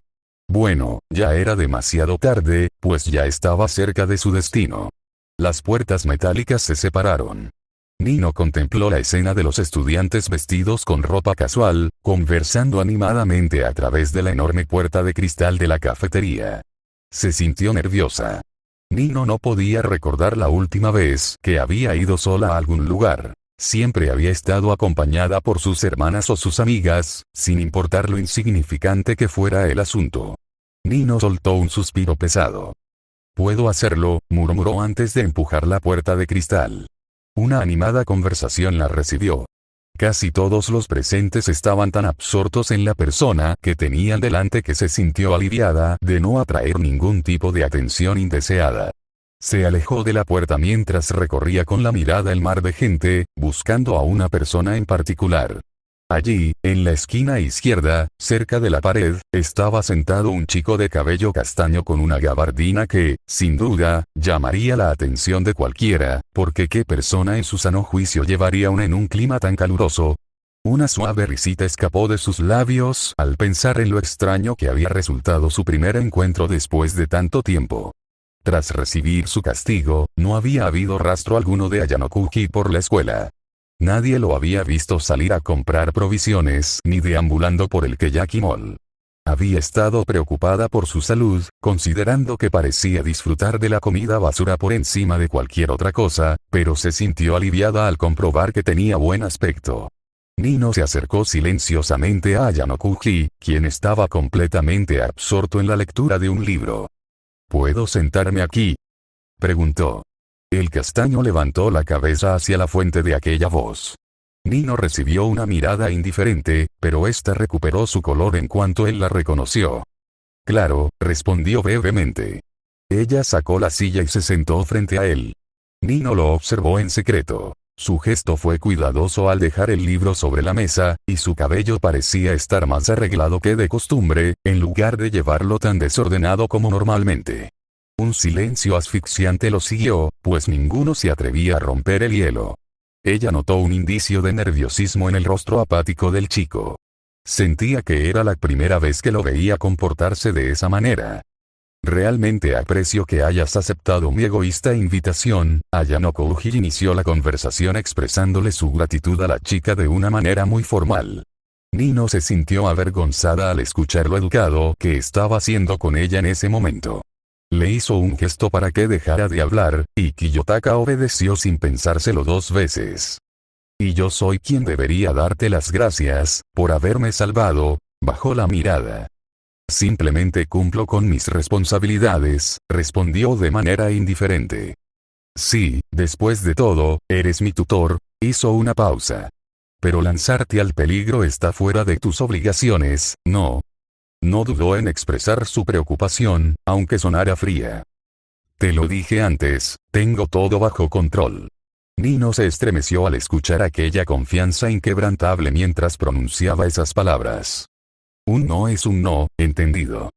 Bueno, ya era demasiado tarde, pues ya estaba cerca de su destino. Las puertas metálicas se separaron. Nino contempló la escena de los estudiantes vestidos con ropa casual, conversando animadamente a través de la enorme puerta de cristal de la cafetería. Se sintió nerviosa. Nino no podía recordar la última vez que había ido sola a algún lugar. Siempre había estado acompañada por sus hermanas o sus amigas, sin importar lo insignificante que fuera el asunto. Nino soltó un suspiro pesado. «Puedo hacerlo», murmuró antes de empujar la puerta de cristal. Una animada conversación la recibió. Casi todos los presentes estaban tan absortos en la persona que tenían delante que se sintió aliviada de no atraer ningún tipo de atención indeseada. Se alejó de la puerta mientras recorría con la mirada el mar de gente, buscando a una persona en particular. Allí, en la esquina izquierda, cerca de la pared, estaba sentado un chico de cabello castaño con una gabardina que, sin duda, llamaría la atención de cualquiera, porque qué persona en su sano juicio llevaría una en un clima tan caluroso. Una suave risita escapó de sus labios al pensar en lo extraño que había resultado su primer encuentro después de tanto tiempo. Tras recibir su castigo, no había habido rastro alguno de Ayano Koji por la escuela. Nadie lo había visto salir a comprar provisiones ni deambulando por el Keyaki Mall. Había estado preocupada por su salud, considerando que parecía disfrutar de la comida basura por encima de cualquier otra cosa, pero se sintió aliviada al comprobar que tenía buen aspecto. Nino se acercó silenciosamente a Ayano Koji, quien estaba completamente absorto en la lectura de un libro. ¿Puedo sentarme aquí?, preguntó. El castaño levantó la cabeza hacia la fuente de aquella voz. Nino recibió una mirada indiferente, pero ésta recuperó su color en cuanto él la reconoció. Claro, respondió brevemente. Ella sacó la silla y se sentó frente a él. Nino lo observó en secreto. Su gesto fue cuidadoso al dejar el libro sobre la mesa, y su cabello parecía estar más arreglado que de costumbre, en lugar de llevarlo tan desordenado como normalmente. Un silencio asfixiante lo siguió, pues ninguno se atrevía a romper el hielo. Ella notó un indicio de nerviosismo en el rostro apático del chico. Sentía que era la primera vez que lo veía comportarse de esa manera. Realmente aprecio que hayas aceptado mi egoísta invitación. Ayano Koji inició la conversación expresándole su gratitud a la chica de una manera muy formal. Nino se sintió avergonzada al escuchar lo educado que estaba haciendo con ella en ese momento. Le hizo un gesto para que dejara de hablar, y Kiyotaka obedeció sin pensárselo dos veces. Y yo soy quien debería darte las gracias, por haberme salvado, bajó la mirada. Simplemente cumplo con mis responsabilidades, respondió de manera indiferente. Sí, después de todo, eres mi tutor, hizo una pausa. Pero lanzarte al peligro está fuera de tus obligaciones, ¿no? No dudó en expresar su preocupación, aunque sonara fría. Te lo dije antes, tengo todo bajo control. Nino se estremeció al escuchar aquella confianza inquebrantable mientras pronunciaba esas palabras. Un no es un no, entendido.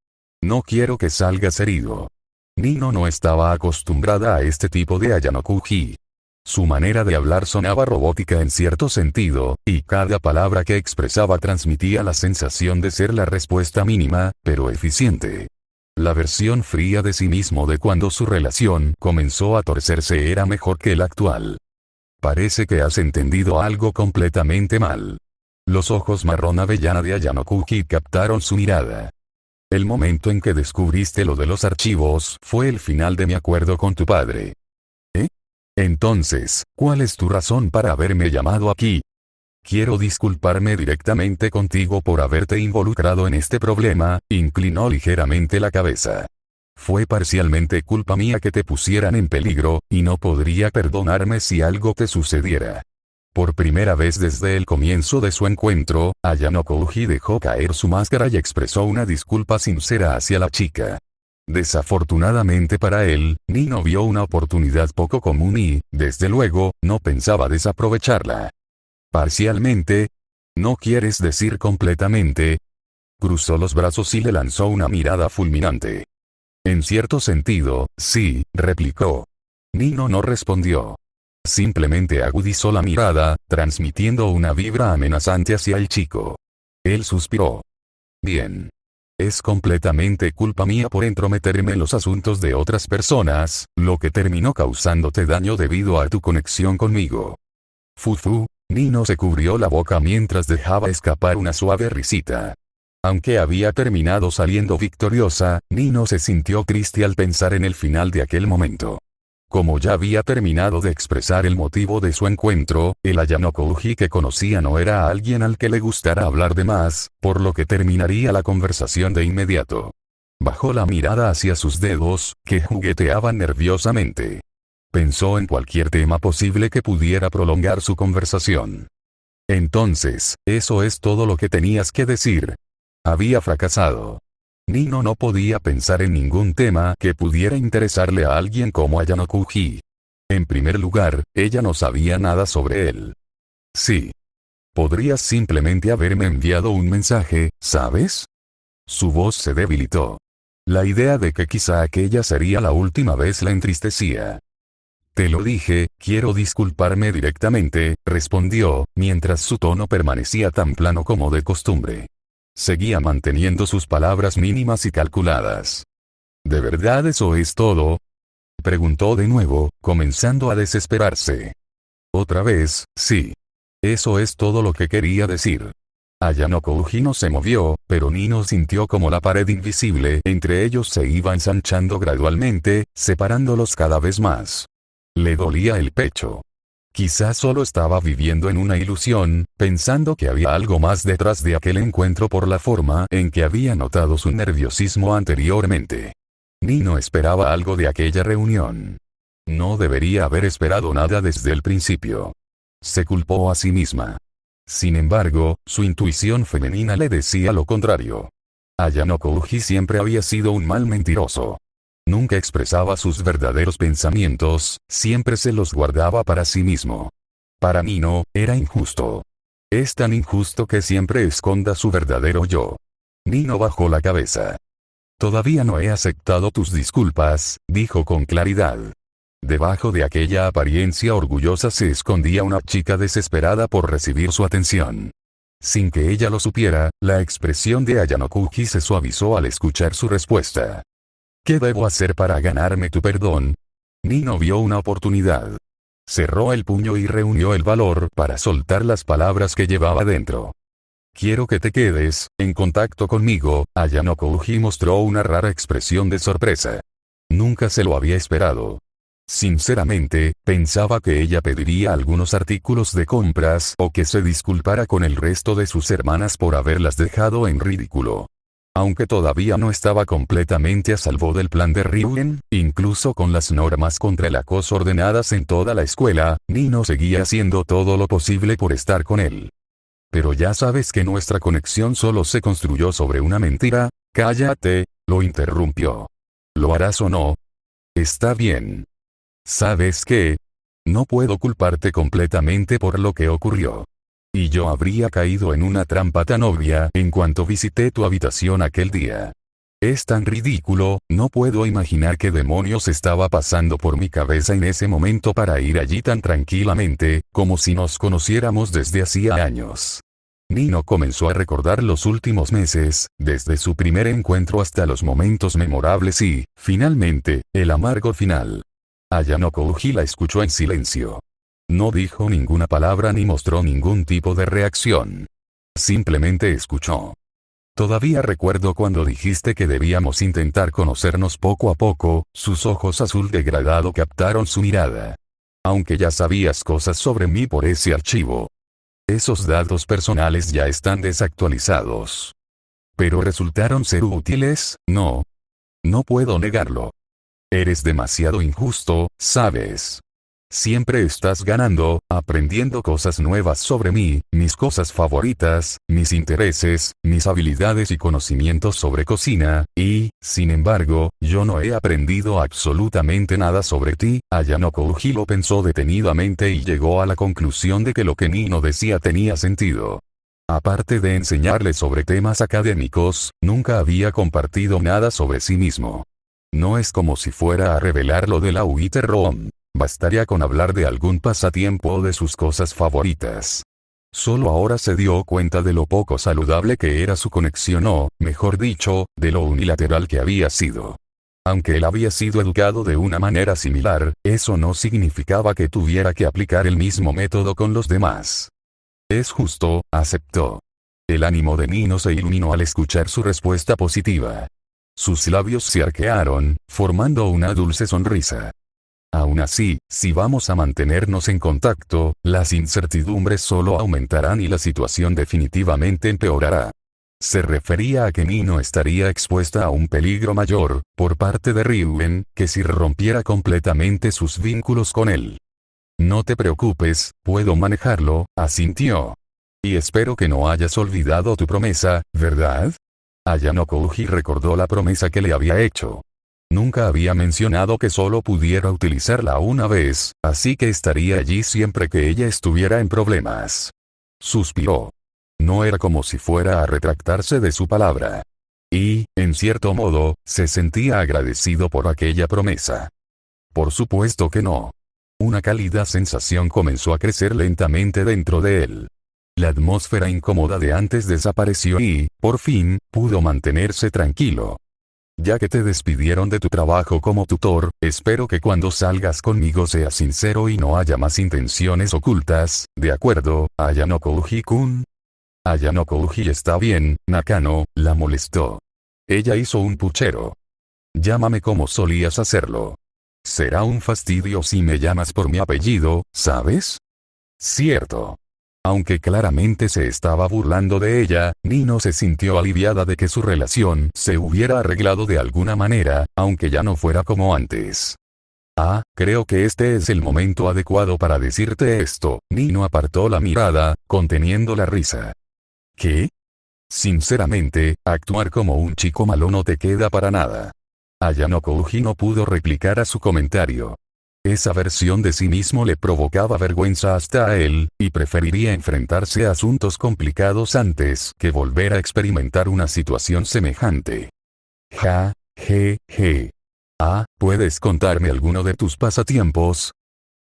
No quiero que salgas herido. Nino no estaba acostumbrada a este tipo de Ayano Koji. Su manera de hablar sonaba robótica en cierto sentido, y cada palabra que expresaba transmitía la sensación de ser la respuesta mínima, pero eficiente. La versión fría de sí mismo de cuando su relación comenzó a torcerse era mejor que la actual. Parece que has entendido algo completamente mal. Los ojos marrón avellana de Ayanokuji captaron su mirada. El momento en que descubriste lo de los archivos fue el final de mi acuerdo con tu padre. ¿Eh? Entonces, ¿cuál es tu razón para haberme llamado aquí? Quiero disculparme directamente contigo por haberte involucrado en este problema, inclinó ligeramente la cabeza. Fue parcialmente culpa mía que te pusieran en peligro, y no podría perdonarme si algo te sucediera. Por primera vez desde el comienzo de su encuentro, Ayanokuji dejó caer su máscara y expresó una disculpa sincera hacia la chica. Desafortunadamente para él, Nino vio una oportunidad poco común y, desde luego, no pensaba desaprovecharla. Parcialmente. ¿No quieres decir completamente? Cruzó los brazos y le lanzó una mirada fulminante. En cierto sentido, sí, replicó. Nino no respondió. Simplemente agudizó la mirada, transmitiendo una vibra amenazante hacia el chico. Él suspiró. Bien. Es completamente culpa mía por entrometerme en los asuntos de otras personas, lo que terminó causándote daño debido a tu conexión conmigo. Fufu. Nino se cubrió la boca mientras dejaba escapar una suave risita. Aunque había terminado saliendo victoriosa, Nino se sintió triste al pensar en el final de aquel momento. Como ya había terminado de expresar el motivo de su encuentro, el Ayanokuji que conocía no era alguien al que le gustara hablar de más, por lo que terminaría la conversación de inmediato. Bajó la mirada hacia sus dedos, que jugueteaban nerviosamente. Pensó en cualquier tema posible que pudiera prolongar su conversación. Entonces, ¿eso es todo lo que tenías que decir? Había fracasado. Nino no podía pensar en ningún tema que pudiera interesarle a alguien como Ayanokuji. En primer lugar, ella no sabía nada sobre él. Sí. Podrías simplemente haberme enviado un mensaje, ¿sabes? Su voz se debilitó. La idea de que quizá aquella sería la última vez la entristecía. Te lo dije, quiero disculparme directamente, respondió, mientras su tono permanecía tan plano como de costumbre. Seguía manteniendo sus palabras mínimas y calculadas. ¿De verdad eso es todo? Preguntó de nuevo, comenzando a desesperarse. Otra vez, sí. Eso es todo lo que quería decir. Ayanokuji no se movió, pero Nino sintió como la pared invisible entre ellos se iba ensanchando gradualmente, separándolos cada vez más. Le dolía el pecho. Quizás solo estaba viviendo en una ilusión, pensando que había algo más detrás de aquel encuentro por la forma en que había notado su nerviosismo anteriormente. Nino esperaba algo de aquella reunión. No debería haber esperado nada desde el principio. Se culpó a sí misma. Sin embargo, su intuición femenina le decía lo contrario. Ayanokuji siempre había sido un mal mentiroso. Nunca expresaba sus verdaderos pensamientos, siempre se los guardaba para sí mismo. Para Nino, era injusto. Es tan injusto que siempre esconda su verdadero yo. Nino bajó la cabeza. Todavía no he aceptado tus disculpas, dijo con claridad. Debajo de aquella apariencia orgullosa se escondía una chica desesperada por recibir su atención. Sin que ella lo supiera, la expresión de Ayanokuji se suavizó al escuchar su respuesta. ¿Qué debo hacer para ganarme tu perdón? Nino vio una oportunidad. Cerró el puño y reunió el valor para soltar las palabras que llevaba dentro. Quiero que te quedes en contacto conmigo. Ayanokuji mostró una rara expresión de sorpresa. Nunca se lo había esperado. Sinceramente, pensaba que ella pediría algunos artículos de compras o que se disculpara con el resto de sus hermanas por haberlas dejado en ridículo. Aunque todavía no estaba completamente a salvo del plan de Ryugen, incluso con las normas contra el acoso ordenadas en toda la escuela, Nino seguía haciendo todo lo posible por estar con él. Pero ya sabes que nuestra conexión solo se construyó sobre una mentira. Cállate, lo interrumpió. ¿Lo harás o no? Está bien. ¿Sabes qué? No puedo culparte completamente por lo que ocurrió. Y yo habría caído en una trampa tan obvia en cuanto visité tu habitación aquel día. Es tan ridículo, no puedo imaginar qué demonios estaba pasando por mi cabeza en ese momento para ir allí tan tranquilamente, como si nos conociéramos desde hacía años. Nino comenzó a recordar los últimos meses, desde su primer encuentro hasta los momentos memorables y, finalmente, el amargo final. Ayano Kouji la escuchó en silencio. No dijo ninguna palabra ni mostró ningún tipo de reacción. Simplemente escuchó. Todavía recuerdo cuando dijiste que debíamos intentar conocernos poco a poco, sus ojos azul degradado captaron su mirada. Aunque ya sabías cosas sobre mí por ese archivo. Esos datos personales ya están desactualizados. Pero resultaron ser útiles, ¿no? No puedo negarlo. Eres demasiado injusto, ¿sabes? Siempre estás ganando, aprendiendo cosas nuevas sobre mí, mis cosas favoritas, mis intereses, mis habilidades y conocimientos sobre cocina, y, sin embargo, yo no he aprendido absolutamente nada sobre ti. Ayano Kouji lo pensó detenidamente y llegó a la conclusión de que lo que Nino decía tenía sentido. Aparte de enseñarle sobre temas académicos, nunca había compartido nada sobre sí mismo. No es como si fuera a revelar lo de la Wither-Room. Bastaría con hablar de algún pasatiempo o de sus cosas favoritas. Solo ahora se dio cuenta de lo poco saludable que era su conexión o, mejor dicho, de lo unilateral que había sido. Aunque él había sido educado de una manera similar, eso no significaba que tuviera que aplicar el mismo método con los demás. Es justo, aceptó. El ánimo de Nino se iluminó al escuchar su respuesta positiva. Sus labios se arquearon, formando una dulce sonrisa. Aún así, si vamos a mantenernos en contacto, las incertidumbres solo aumentarán y la situación definitivamente empeorará. Se refería a que Nino estaría expuesta a un peligro mayor, por parte de Ryuen, que si rompiera completamente sus vínculos con él. No te preocupes, puedo manejarlo, asintió. Y espero que no hayas olvidado tu promesa, ¿verdad? Ayano Kouji recordó la promesa que le había hecho. Nunca había mencionado que solo pudiera utilizarla una vez, así que estaría allí siempre que ella estuviera en problemas. Suspiró. No era como si fuera a retractarse de su palabra. Y, en cierto modo, se sentía agradecido por aquella promesa. Por supuesto que no. Una cálida sensación comenzó a crecer lentamente dentro de él. La atmósfera incómoda de antes desapareció y, por fin, pudo mantenerse tranquilo. Ya que te despidieron de tu trabajo como tutor, espero que cuando salgas conmigo seas sincero y no haya más intenciones ocultas, ¿de acuerdo, Ayano Kouji-kun? Ayano Kouji está bien, Nakano, la molestó. Ella hizo un puchero. Llámame como solías hacerlo. Será un fastidio si me llamas por mi apellido, ¿sabes? Cierto. Aunque claramente se estaba burlando de ella, Nino se sintió aliviada de que su relación se hubiera arreglado de alguna manera, aunque ya no fuera como antes. Ah, creo que este es el momento adecuado para decirte esto. Nino apartó la mirada, conteniendo la risa. ¿Qué? Sinceramente, actuar como un chico malo no te queda para nada. Ayano Kouji no pudo replicar a su comentario. Esa versión de sí mismo le provocaba vergüenza hasta a él, y preferiría enfrentarse a asuntos complicados antes que volver a experimentar una situación semejante. Ah, ¿puedes contarme alguno de tus pasatiempos?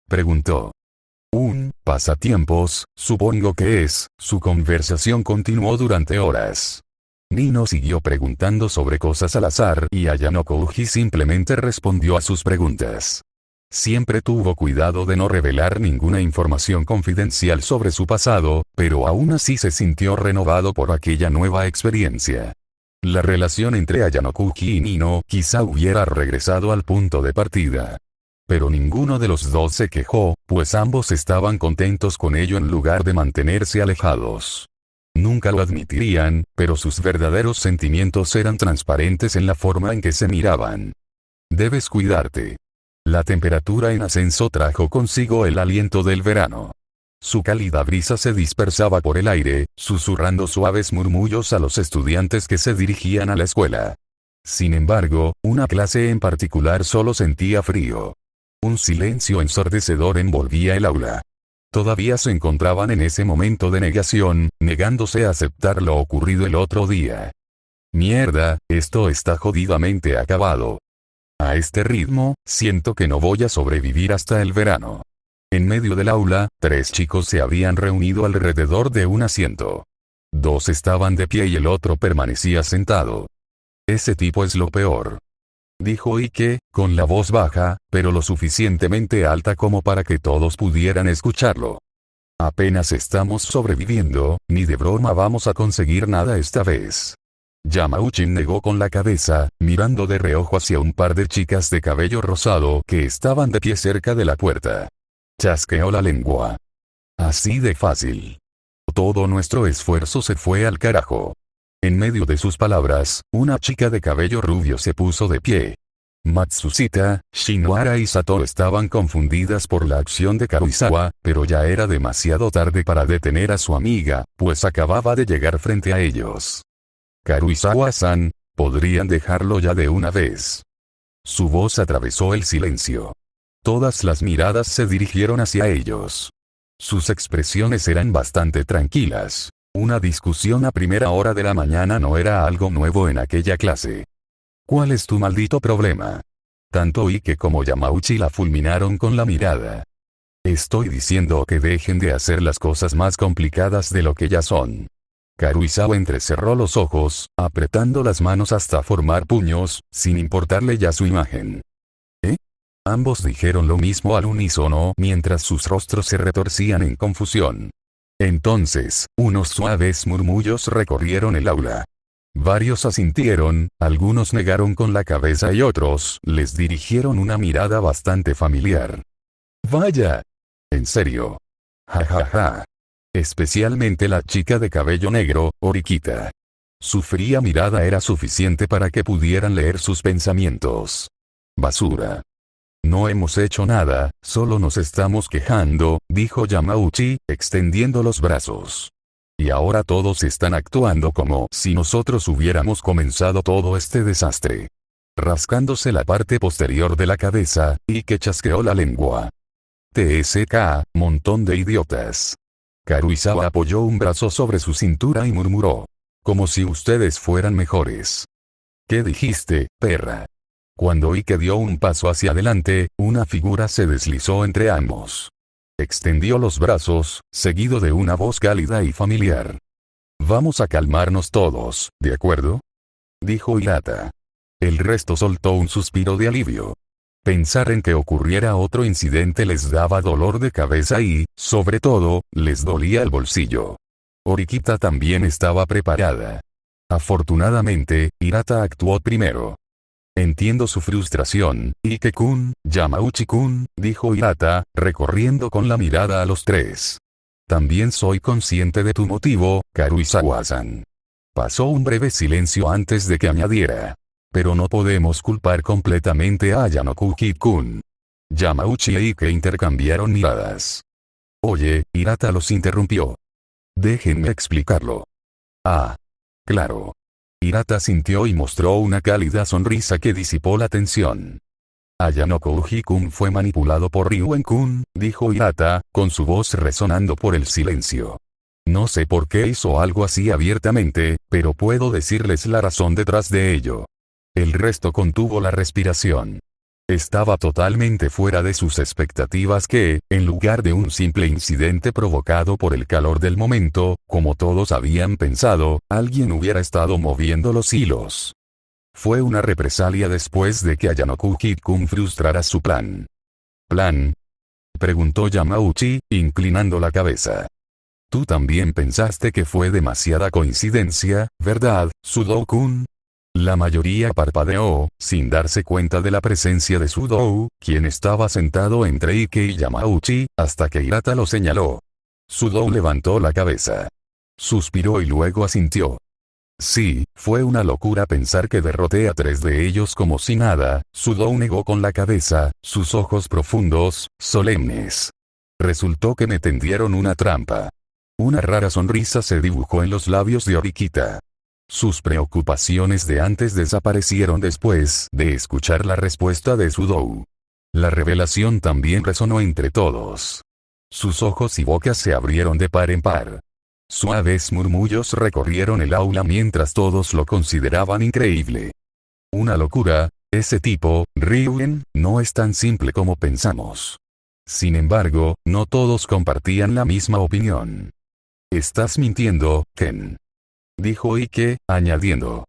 Preguntó. Pasatiempos, supongo que es. Su conversación continuó durante horas. Nino siguió preguntando sobre cosas al azar y Ayano Kouji simplemente respondió a sus preguntas. Siempre tuvo cuidado de no revelar ninguna información confidencial sobre su pasado, pero aún así se sintió renovado por aquella nueva experiencia. La relación entre Ayano Kouji y Nino quizá hubiera regresado al punto de partida. Pero ninguno de los dos se quejó, pues ambos estaban contentos con ello en lugar de mantenerse alejados. Nunca lo admitirían, pero sus verdaderos sentimientos eran transparentes en la forma en que se miraban. Debes cuidarte. La temperatura en ascenso trajo consigo el aliento del verano. Su cálida brisa se dispersaba por el aire, susurrando suaves murmullos a los estudiantes que se dirigían a la escuela. Sin embargo, una clase en particular solo sentía frío. Un silencio ensordecedor envolvía el aula. Todavía se encontraban en ese momento de negación, negándose a aceptar lo ocurrido el otro día. Mierda, esto está jodidamente acabado. A este ritmo, siento que no voy a sobrevivir hasta el verano. En medio del aula, 3 chicos se habían reunido alrededor de un asiento. 2 estaban de pie y el otro permanecía sentado. Ese tipo es lo peor, dijo Ike, con la voz baja, pero lo suficientemente alta como para que todos pudieran escucharlo. Apenas estamos sobreviviendo, ni de broma vamos a conseguir nada esta vez. Yamauchi negó con la cabeza, mirando de reojo hacia un par de chicas de cabello rosado que estaban de pie cerca de la puerta. Chasqueó la lengua. Así de fácil. Todo nuestro esfuerzo se fue al carajo. En medio de sus palabras, una chica de cabello rubio se puso de pie. Matsushita, Shinohara y Sato estaban confundidas por la acción de Karuizawa, pero ya era demasiado tarde para detener a su amiga, pues acababa de llegar frente a ellos. Karuizawa-san, ¿podrían dejarlo ya de una vez? Su voz atravesó el silencio. Todas las miradas se dirigieron hacia ellos. Sus expresiones eran bastante tranquilas. Una discusión a primera hora de la mañana no era algo nuevo en aquella clase. ¿Cuál es tu maldito problema? Tanto Ike como Yamauchi la fulminaron con la mirada. Estoy diciendo que dejen de hacer las cosas más complicadas de lo que ya son. Karuizawa entrecerró los ojos, apretando las manos hasta formar puños, sin importarle ya su imagen. Ambos dijeron lo mismo al unísono mientras sus rostros se retorcían en confusión. Entonces, unos suaves murmullos recorrieron el aula. Varios asintieron, algunos negaron con la cabeza y otros les dirigieron una mirada bastante familiar. Vaya. En serio. Ja ja ja. Especialmente la chica de cabello negro, Orikita. Su fría mirada era suficiente para que pudieran leer sus pensamientos. Basura. No hemos hecho nada, solo nos estamos quejando, dijo Yamauchi, extendiendo los brazos. Y ahora todos están actuando como si nosotros hubiéramos comenzado todo este desastre. Rascándose la parte posterior de la cabeza, Ike chasqueó la lengua. TSK, montón de idiotas. Karuizawa apoyó un brazo sobre su cintura y murmuró. Como si ustedes fueran mejores. ¿Qué dijiste, perra? Cuando Ike dio un paso hacia adelante, una figura se deslizó entre ambos. Extendió los brazos, seguido de una voz cálida y familiar. Vamos a calmarnos todos, ¿de acuerdo? Dijo Hirata. El resto soltó un suspiro de alivio. Pensar en que ocurriera otro incidente les daba dolor de cabeza y, sobre todo, les dolía el bolsillo. Orikita también estaba preparada. Afortunadamente, Hirata actuó primero. Entiendo su frustración, Ike-kun, Yamauchi-kun, dijo Hirata, recorriendo con la mirada a los 3. También soy consciente de tu motivo, Karuizawa-san. Pasó un breve silencio antes de que añadiera. Pero no podemos culpar completamente a Yanokuki-kun. Yamauchi e Ike intercambiaron miradas. Oye, Hirata los interrumpió. Déjenme explicarlo. Ah. Claro. Hirata sintió y mostró una cálida sonrisa que disipó la tensión. Ayanokuji-kun fue manipulado por Ryuen-kun, dijo Hirata, con su voz resonando por el silencio. No sé por qué hizo algo así abiertamente, pero puedo decirles la razón detrás de ello. El resto contuvo la respiración. Estaba totalmente fuera de sus expectativas que, en lugar de un simple incidente provocado por el calor del momento, como todos habían pensado, alguien hubiera estado moviendo los hilos. Fue una represalia después de que Ayanokuji-kun frustrara su plan. ¿Plan? Preguntó Yamauchi, inclinando la cabeza. Tú también pensaste que fue demasiada coincidencia, ¿verdad, Sudou-kun? La mayoría parpadeó, sin darse cuenta de la presencia de Sudou, quien estaba sentado entre Ike y Yamauchi, hasta que Hirata lo señaló. Sudou levantó la cabeza. Suspiró y luego asintió. Sí, fue una locura pensar que derroté a 3 de ellos como si nada, Sudou negó con la cabeza, sus ojos profundos, solemnes. Resultó que me tendieron una trampa. Una rara sonrisa se dibujó en los labios de Orikita. Sus preocupaciones de antes desaparecieron después de escuchar la respuesta de Sudou. La revelación también resonó entre todos. Sus ojos y boca se abrieron de par en par. Suaves murmullos recorrieron el aula mientras todos lo consideraban increíble. Una locura, ese tipo, Ryuen, no es tan simple como pensamos. Sin embargo, no todos compartían la misma opinión. Estás mintiendo, Ken. Dijo Ike, añadiendo.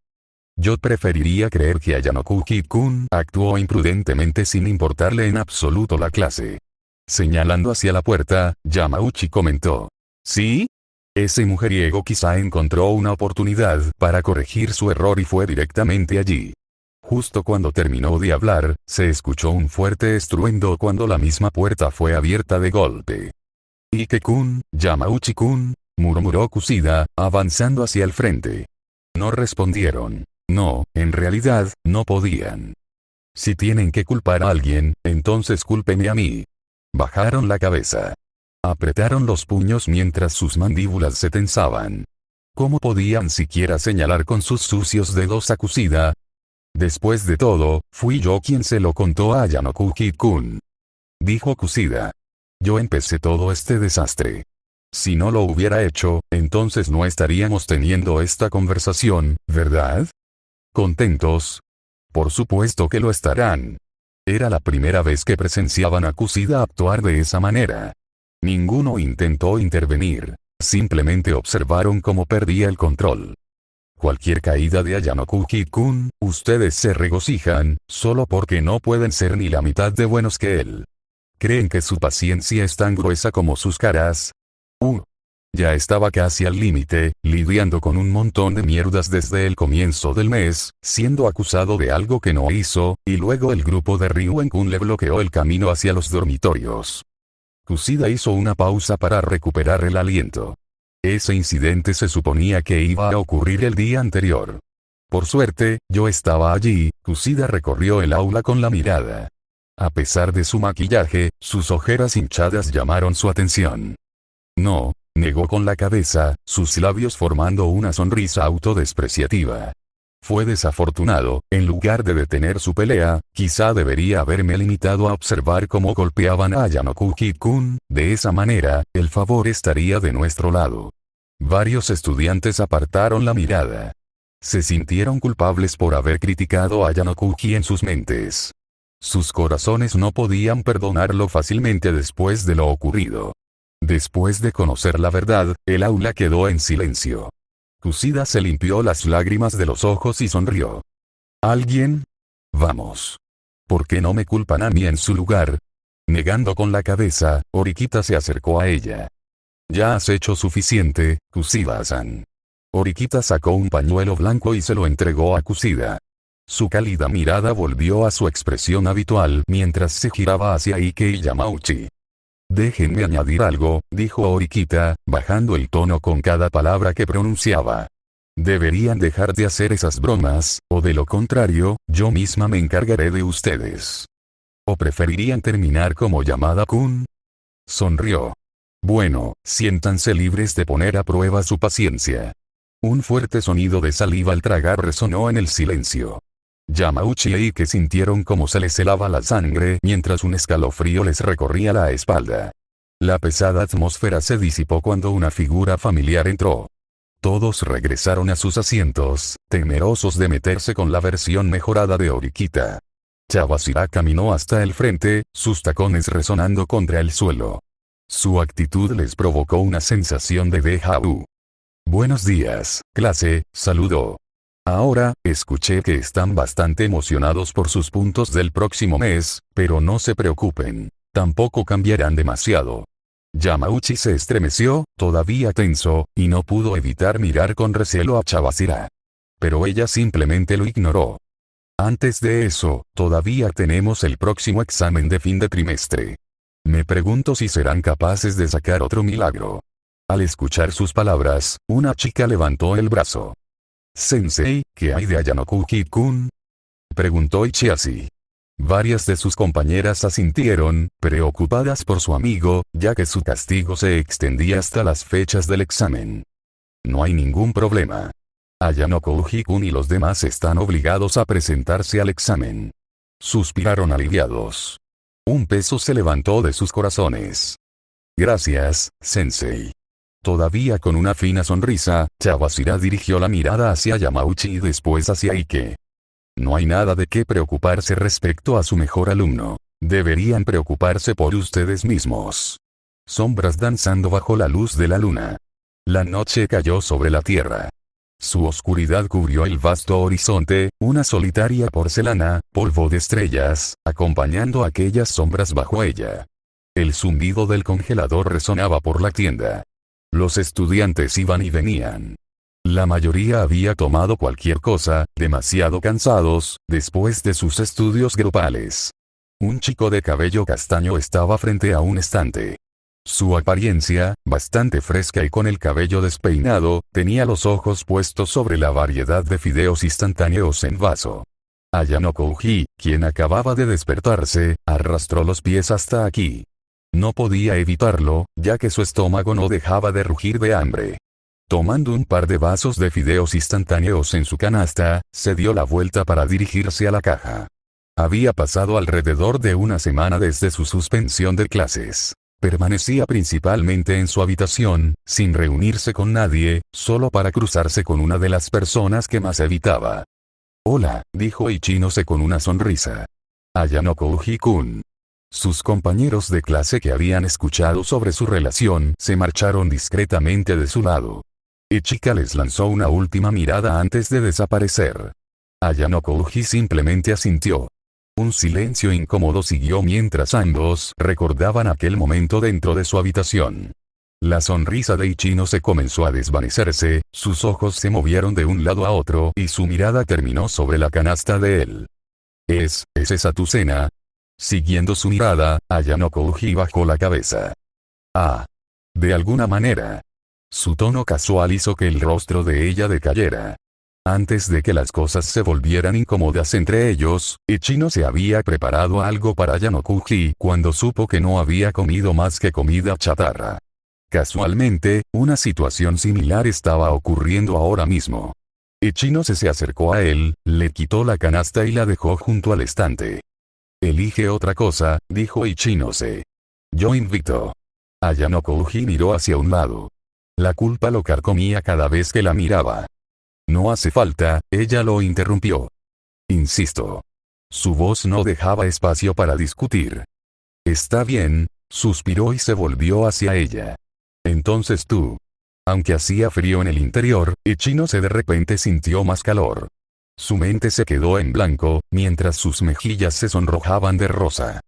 Yo preferiría creer que Ayanokuki-kun actuó imprudentemente sin importarle en absoluto la clase. Señalando hacia la puerta, Yamauchi comentó. ¿Sí? Ese mujeriego quizá encontró una oportunidad para corregir su error y fue directamente allí. Justo cuando terminó de hablar, se escuchó un fuerte estruendo cuando la misma puerta fue abierta de golpe. Ike-kun, Yamauchi-kun, murmuró Kushida, avanzando hacia el frente. No respondieron. No, en realidad, no podían. Si tienen que culpar a alguien, entonces cúlpeme a mí. Bajaron la cabeza. Apretaron los puños mientras sus mandíbulas se tensaban. ¿Cómo podían siquiera señalar con sus sucios dedos a Kushida? Después de todo, fui yo quien se lo contó a Ayanokuki-kun. Dijo Kushida. Yo empecé todo este desastre. Si no lo hubiera hecho, entonces no estaríamos teniendo esta conversación, ¿verdad? ¿Contentos? Por supuesto que lo estarán. Era la primera vez que presenciaban a Kushida actuar de esa manera. Ninguno intentó intervenir. Simplemente observaron cómo perdía el control. Cualquier caída de Ayanokuki-kun, ustedes se regocijan, solo porque no pueden ser ni la mitad de buenos que él. ¿Creen que su paciencia es tan gruesa como sus caras? Ya estaba casi al límite, lidiando con un montón de mierdas desde el comienzo del mes, siendo acusado de algo que no hizo, y luego el grupo de Ryuen-kun le bloqueó el camino hacia los dormitorios. Kushida hizo una pausa para recuperar el aliento. Ese incidente se suponía que iba a ocurrir el día anterior. Por suerte, yo estaba allí. Kushida recorrió el aula con la mirada. A pesar de su maquillaje, sus ojeras hinchadas llamaron su atención. No, negó con la cabeza, sus labios formando una sonrisa autodespreciativa. Fue desafortunado, en lugar de detener su pelea, quizá debería haberme limitado a observar cómo golpeaban a Ayanokuki-kun, de esa manera, el favor estaría de nuestro lado. Varios estudiantes apartaron la mirada. Se sintieron culpables por haber criticado a Ayanokuki en sus mentes. Sus corazones no podían perdonarlo fácilmente después de lo ocurrido. Después de conocer la verdad, el aula quedó en silencio. Kushida se limpió las lágrimas de los ojos y sonrió. ¿Alguien? Vamos. ¿Por qué no me culpan a mí en su lugar? Negando con la cabeza, Horikita se acercó a ella. Ya has hecho suficiente, Kushida-san. Horikita sacó un pañuelo blanco y se lo entregó a Kushida. Su cálida mirada volvió a su expresión habitual mientras se giraba hacia Ike y Yamauchi. Déjenme añadir algo, dijo Horikita, bajando el tono con cada palabra que pronunciaba. Deberían dejar de hacer esas bromas, o de lo contrario, yo misma me encargaré de ustedes. ¿O preferirían terminar como Yamada-kun? Sonrió. Bueno, siéntanse libres de poner a prueba su paciencia. Un fuerte sonido de saliva al tragar resonó en el silencio. Yamauchi e Ike sintieron como se les helaba la sangre mientras un escalofrío les recorría la espalda. La pesada atmósfera se disipó cuando una figura familiar entró. Todos regresaron a sus asientos, temerosos de meterse con la versión mejorada de Horikita. Chabashira caminó hasta el frente, sus tacones resonando contra el suelo. Su actitud les provocó una sensación de déjà vu. Buenos días, clase, saludó. Ahora, escuché que están bastante emocionados por sus puntos del próximo mes, pero no se preocupen. Tampoco cambiarán demasiado. Yamauchi se estremeció, todavía tenso, y no pudo evitar mirar con recelo a Chabashira. Pero ella simplemente lo ignoró. Antes de eso, todavía tenemos el próximo examen de fin de trimestre. Me pregunto si serán capaces de sacar otro milagro. Al escuchar sus palabras, una chica levantó el brazo. Sensei, ¿qué hay de Ayanokuki-kun? Preguntó Ichiashi. Varias de sus compañeras asintieron, preocupadas por su amigo, ya que su castigo se extendía hasta las fechas del examen. No hay ningún problema. Ayanokuki-kun y los demás están obligados a presentarse al examen. Suspiraron aliviados. Un peso se levantó de sus corazones. Gracias, Sensei. Todavía con una fina sonrisa, Chabashira dirigió la mirada hacia Yamauchi y después hacia Ike. No hay nada de qué preocuparse respecto a su mejor alumno. Deberían preocuparse por ustedes mismos. Sombras danzando bajo la luz de la luna. La noche cayó sobre la tierra. Su oscuridad cubrió el vasto horizonte, una solitaria porcelana, polvo de estrellas, acompañando aquellas sombras bajo ella. El zumbido del congelador resonaba por la tienda. Los estudiantes iban y venían. La mayoría había tomado cualquier cosa, demasiado cansados, después de sus estudios grupales. Un chico de cabello castaño estaba frente a un estante. Su apariencia, bastante fresca y con el cabello despeinado, tenía los ojos puestos sobre la variedad de fideos instantáneos en vaso. Ayano Kouji, quien acababa de despertarse, arrastró los pies hasta aquí. No podía evitarlo, ya que su estómago no dejaba de rugir de hambre. Tomando un par de vasos de fideos instantáneos en su canasta, se dio la vuelta para dirigirse a la caja. Había pasado alrededor de una semana desde su suspensión de clases. Permanecía principalmente en su habitación, sin reunirse con nadie, solo para cruzarse con una de las personas que más evitaba. «Hola», dijo Ichinose con una sonrisa. «Ayano Kouji-kun». Sus compañeros de clase que habían escuchado sobre su relación se marcharon discretamente de su lado. Ichika les lanzó una última mirada antes de desaparecer. Ayano Kouji simplemente asintió. Un silencio incómodo siguió mientras ambos recordaban aquel momento dentro de su habitación. La sonrisa de Ichinose comenzó a desvanecerse, sus ojos se movieron de un lado a otro y su mirada terminó sobre la canasta de él. ¿Es esa tu cena? Siguiendo su mirada, Ayano Kouji bajó la cabeza. Ah. De alguna manera. Su tono casual hizo que el rostro de ella decayera. Antes de que las cosas se volvieran incómodas entre ellos, Ichinose había preparado algo para Ayano Kouji cuando supo que no había comido más que comida chatarra. Casualmente, una situación similar estaba ocurriendo ahora mismo. Ichinose se acercó a él, le quitó la canasta y la dejó junto al estante. «Elige otra cosa», dijo Ichinose. «Yo invito». Ayano Kouji miró hacia un lado. La culpa lo carcomía cada vez que la miraba. «No hace falta», ella lo interrumpió. «Insisto». Su voz no dejaba espacio para discutir. «Está bien», suspiró y se volvió hacia ella. «Entonces tú». Aunque hacía frío en el interior, Ichinose de repente sintió más calor. Su mente se quedó en blanco, mientras sus mejillas se sonrojaban de rosa.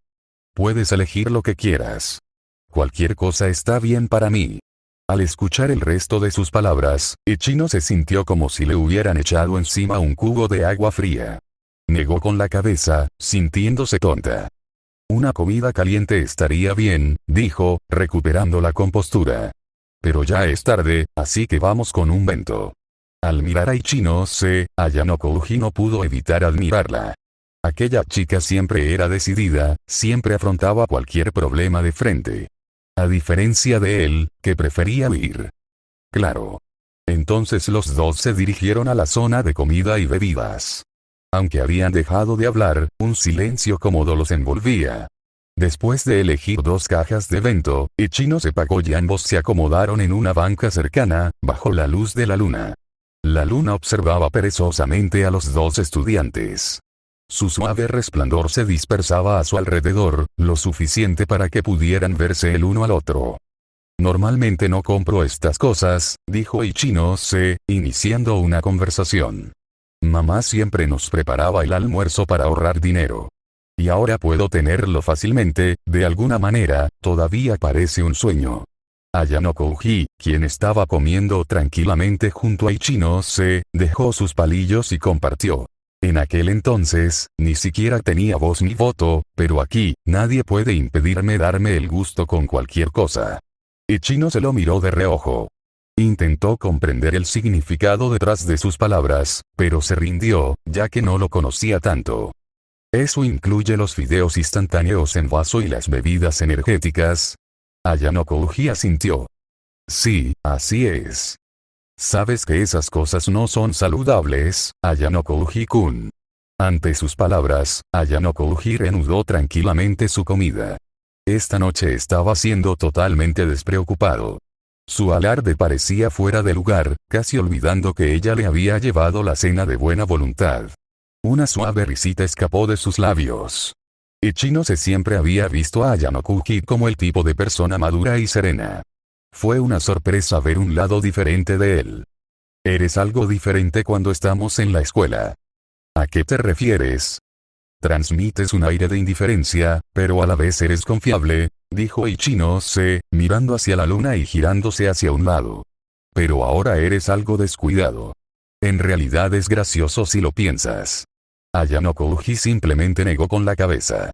«Puedes elegir lo que quieras. Cualquier cosa está bien para mí». Al escuchar el resto de sus palabras, Ichinose sintió como si le hubieran echado encima un cubo de agua fría. Negó con la cabeza, sintiéndose tonta. «Una comida caliente estaría bien», dijo, recuperando la compostura. «Pero ya es tarde, así que vamos con un bento». Al mirar a Ichinose, Ayano Kouji no pudo evitar admirarla. Aquella chica siempre era decidida, siempre afrontaba cualquier problema de frente. A diferencia de él, que prefería huir. Claro. Entonces los dos se dirigieron a la zona de comida y bebidas. Aunque habían dejado de hablar, un silencio cómodo los envolvía. Después de elegir 2 cajas de bento, Ichinose pagó y ambos se acomodaron en una banca cercana, bajo la luz de la luna. La luna observaba perezosamente a los 2 estudiantes. Su suave resplandor se dispersaba a su alrededor, lo suficiente para que pudieran verse el uno al otro. «Normalmente no compro estas cosas», dijo Ichinose, iniciando una conversación. «Mamá siempre nos preparaba el almuerzo para ahorrar dinero. Y ahora puedo tenerlo fácilmente, de alguna manera, todavía parece un sueño». Ayano Kouji, quien estaba comiendo tranquilamente junto a Ichinose, dejó sus palillos y compartió. En aquel entonces, ni siquiera tenía voz ni voto, pero aquí, nadie puede impedirme darme el gusto con cualquier cosa. Ichinose lo miró de reojo. Intentó comprender el significado detrás de sus palabras, pero se rindió, ya que no lo conocía tanto. ¿Eso incluye los fideos instantáneos en vaso y las bebidas energéticas? Ayano Kouji asintió. Sí, así es. Sabes que esas cosas no son saludables, Ayano Kouji-kun. Ante sus palabras, Ayano Kouji reanudó tranquilamente su comida. Esta noche estaba siendo totalmente despreocupado. Su alarde parecía fuera de lugar, casi olvidando que ella le había llevado la cena de buena voluntad. Una suave risita escapó de sus labios. Ichinose siempre había visto a Ayanokuji como el tipo de persona madura y serena. Fue una sorpresa ver un lado diferente de él. Eres algo diferente cuando estamos en la escuela. ¿A qué te refieres? Transmites un aire de indiferencia, pero a la vez eres confiable, dijo Ichinose, mirando hacia la luna y girándose hacia un lado. Pero ahora eres algo descuidado. En realidad es gracioso si lo piensas. Ayanokuji simplemente negó con la cabeza.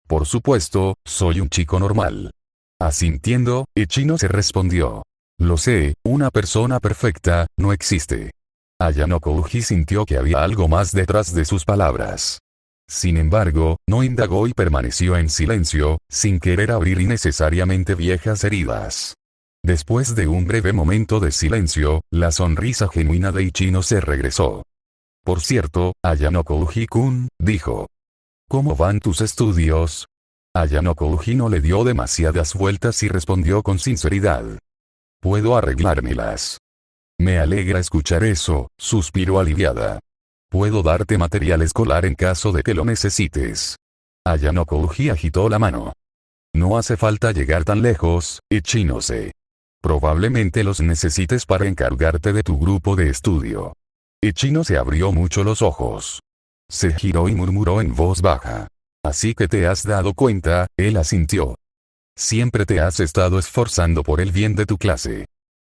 Por supuesto, soy un chico normal. Asintiendo, Ichinose respondió. Lo sé, una persona perfecta, no existe. Ayanokuji sintió que había algo más detrás de sus palabras. Sin embargo, no indagó y permaneció en silencio, sin querer abrir innecesariamente viejas heridas. Después de un breve momento de silencio, la sonrisa genuina de Ichinose regresó. Por cierto, Ayanokuji-kun, dijo. ¿Cómo van tus estudios? Ayanokuji no le dio demasiadas vueltas y respondió con sinceridad. Puedo arreglármelas. Me alegra escuchar eso, suspiró aliviada. Puedo darte material escolar en caso de que lo necesites. Ayanokuji agitó la mano. No hace falta llegar tan lejos, Ichinose. Probablemente los necesites para encargarte de tu grupo de estudio. Ichinose abrió mucho los ojos. Se giró y murmuró en voz baja. Así que te has dado cuenta, él asintió. Siempre te has estado esforzando por el bien de tu clase.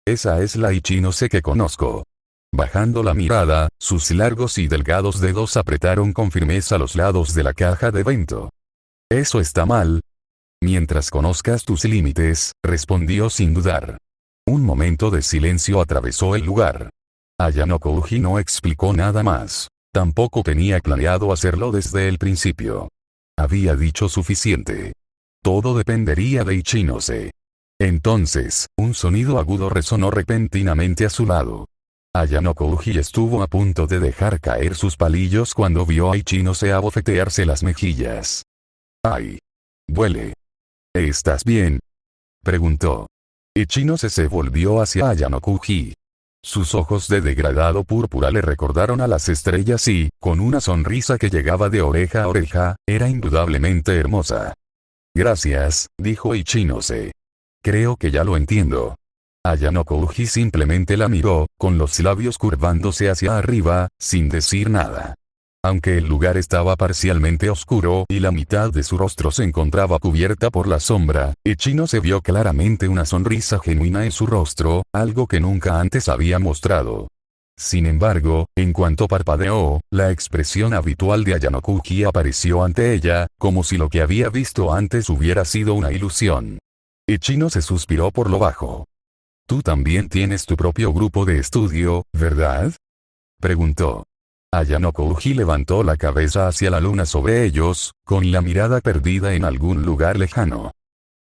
Esa es la Ichinose que conozco. Bajando la mirada, sus largos y delgados dedos apretaron con firmeza los lados de la caja de bento. Eso está mal. Mientras conozcas tus límites, respondió sin dudar. Un momento de silencio atravesó el lugar. Ayanokuji no explicó nada más. Tampoco tenía planeado hacerlo desde el principio. Había dicho suficiente. Todo dependería de Ichinose. Entonces, un sonido agudo resonó repentinamente a su lado. Ayanokuji estuvo a punto de dejar caer sus palillos cuando vio a Ichinose abofetearse las mejillas. ¡Ay! ¡Duele! ¿Estás bien?, preguntó. Ichinose se volvió hacia Ayanokuji. Sus ojos de degradado púrpura le recordaron a las estrellas y, con una sonrisa que llegaba de oreja a oreja, era indudablemente hermosa. Gracias, dijo Ichinose. Creo que ya lo entiendo. Ayanokuji simplemente la miró, con los labios curvándose hacia arriba, sin decir nada. Aunque el lugar estaba parcialmente oscuro y la mitad de su rostro se encontraba cubierta por la sombra, Ichinose vio claramente una sonrisa genuina en su rostro, algo que nunca antes había mostrado. Sin embargo, en cuanto parpadeó, la expresión habitual de Ayanokuji apareció ante ella, como si lo que había visto antes hubiera sido una ilusión. Ichinose suspiró por lo bajo. «Tú también tienes tu propio grupo de estudio, ¿verdad?», preguntó. Ayanokuji levantó la cabeza hacia la luna sobre ellos, con la mirada perdida en algún lugar lejano.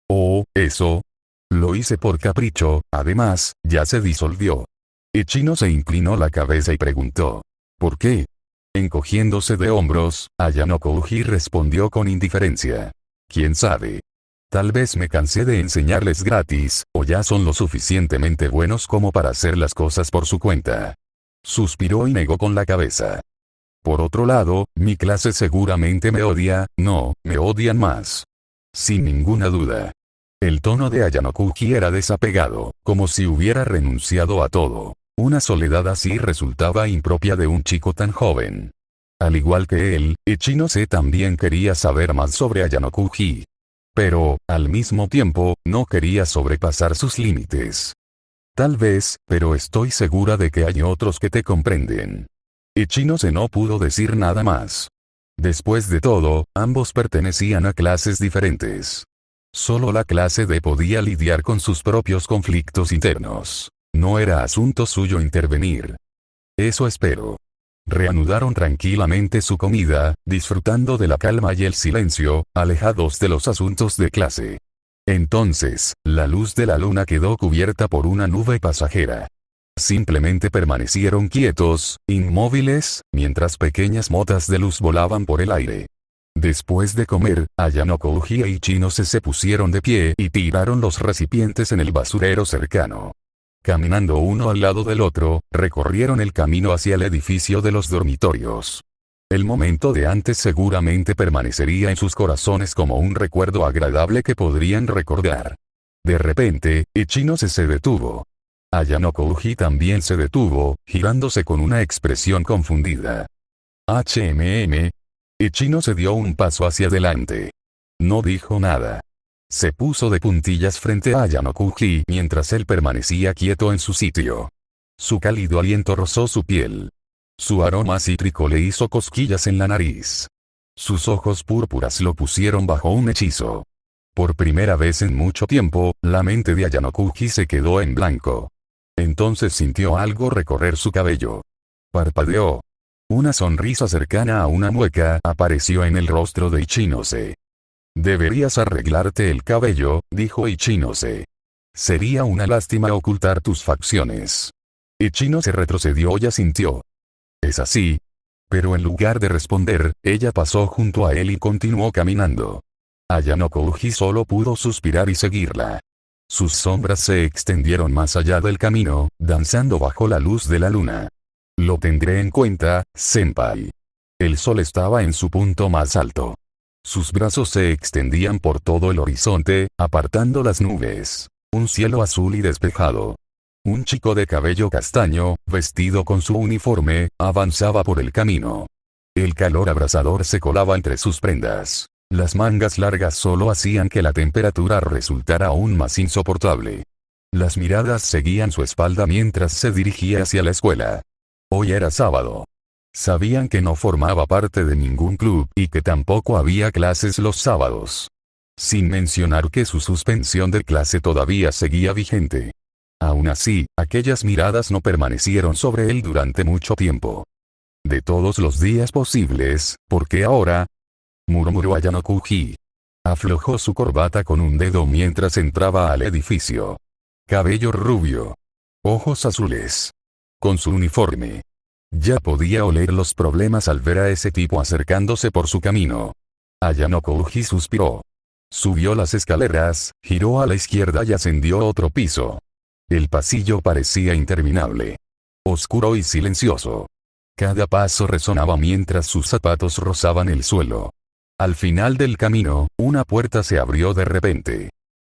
«Oh, eso. Lo hice por capricho, además, ya se disolvió». Ichinose inclinó la cabeza y preguntó. «¿Por qué?». Encogiéndose de hombros, Ayanokuji respondió con indiferencia. «¿Quién sabe? Tal vez me cansé de enseñarles gratis, o ya son lo suficientemente buenos como para hacer las cosas por su cuenta». Suspiró y negó con la cabeza. «Por otro lado, mi clase seguramente me odia, no, me odian más. Sin ninguna duda». El tono de Ayanokuji era desapegado, como si hubiera renunciado a todo. Una soledad así resultaba impropia de un chico tan joven. Al igual que él, Ichinose también quería saber más sobre Ayanokuji. Pero, al mismo tiempo, no quería sobrepasar sus límites. «Tal vez, pero estoy segura de que hay otros que te comprenden». Ichinose no pudo decir nada más. Después de todo, ambos pertenecían a clases diferentes. Solo la clase D podía lidiar con sus propios conflictos internos. No era asunto suyo intervenir. «Eso espero». Reanudaron tranquilamente su comida, disfrutando de la calma y el silencio, alejados de los asuntos de clase. Entonces, la luz de la luna quedó cubierta por una nube pasajera. Simplemente permanecieron quietos, inmóviles, mientras pequeñas motas de luz volaban por el aire. Después de comer, Ayanokouji e Ichinose se pusieron de pie y tiraron los recipientes en el basurero cercano. Caminando uno al lado del otro, recorrieron el camino hacia el edificio de los dormitorios. El momento de antes seguramente permanecería en sus corazones como un recuerdo agradable que podrían recordar. De repente, Ichinose se detuvo. Ayanokouji también se detuvo, girándose con una expresión confundida. Ichinose dio un paso hacia adelante. No dijo nada. Se puso de puntillas frente a Ayanokouji mientras él permanecía quieto en su sitio. Su cálido aliento rozó su piel. Su aroma cítrico le hizo cosquillas en la nariz. Sus ojos púrpuras lo pusieron bajo un hechizo. Por primera vez en mucho tiempo, la mente de Ayanokouji se quedó en blanco. Entonces sintió algo recorrer su cabello. Parpadeó. Una sonrisa cercana a una mueca apareció en el rostro de Ichinose. «Deberías arreglarte el cabello», dijo Ichinose. «Sería una lástima ocultar tus facciones». Ichinose retrocedió y asintió. «Es así». Pero en lugar de responder, ella pasó junto a él y continuó caminando. Ayanokouji solo pudo suspirar y seguirla. Sus sombras se extendieron más allá del camino, danzando bajo la luz de la luna. «Lo tendré en cuenta, senpai». El sol estaba en su punto más alto. Sus brazos se extendían por todo el horizonte, apartando las nubes. Un cielo azul y despejado. Un chico de cabello castaño, vestido con su uniforme, avanzaba por el camino. El calor abrasador se colaba entre sus prendas. Las mangas largas solo hacían que la temperatura resultara aún más insoportable. Las miradas seguían su espalda mientras se dirigía hacia la escuela. Hoy era sábado. Sabían que no formaba parte de ningún club y que tampoco había clases los sábados. Sin mencionar que su suspensión de clase todavía seguía vigente. Aún así, aquellas miradas no permanecieron sobre él durante mucho tiempo. «De todos los días posibles, ¿por qué ahora?», murmuró Ayanokouji. Aflojó su corbata con un dedo mientras entraba al edificio. Cabello rubio. Ojos azules. Con su uniforme. Ya podía oler los problemas al ver a ese tipo acercándose por su camino. Ayanokouji suspiró. Subió las escaleras, giró a la izquierda y ascendió otro piso. El pasillo parecía interminable. Oscuro y silencioso. Cada paso resonaba mientras sus zapatos rozaban el suelo. Al final del camino, una puerta se abrió de repente.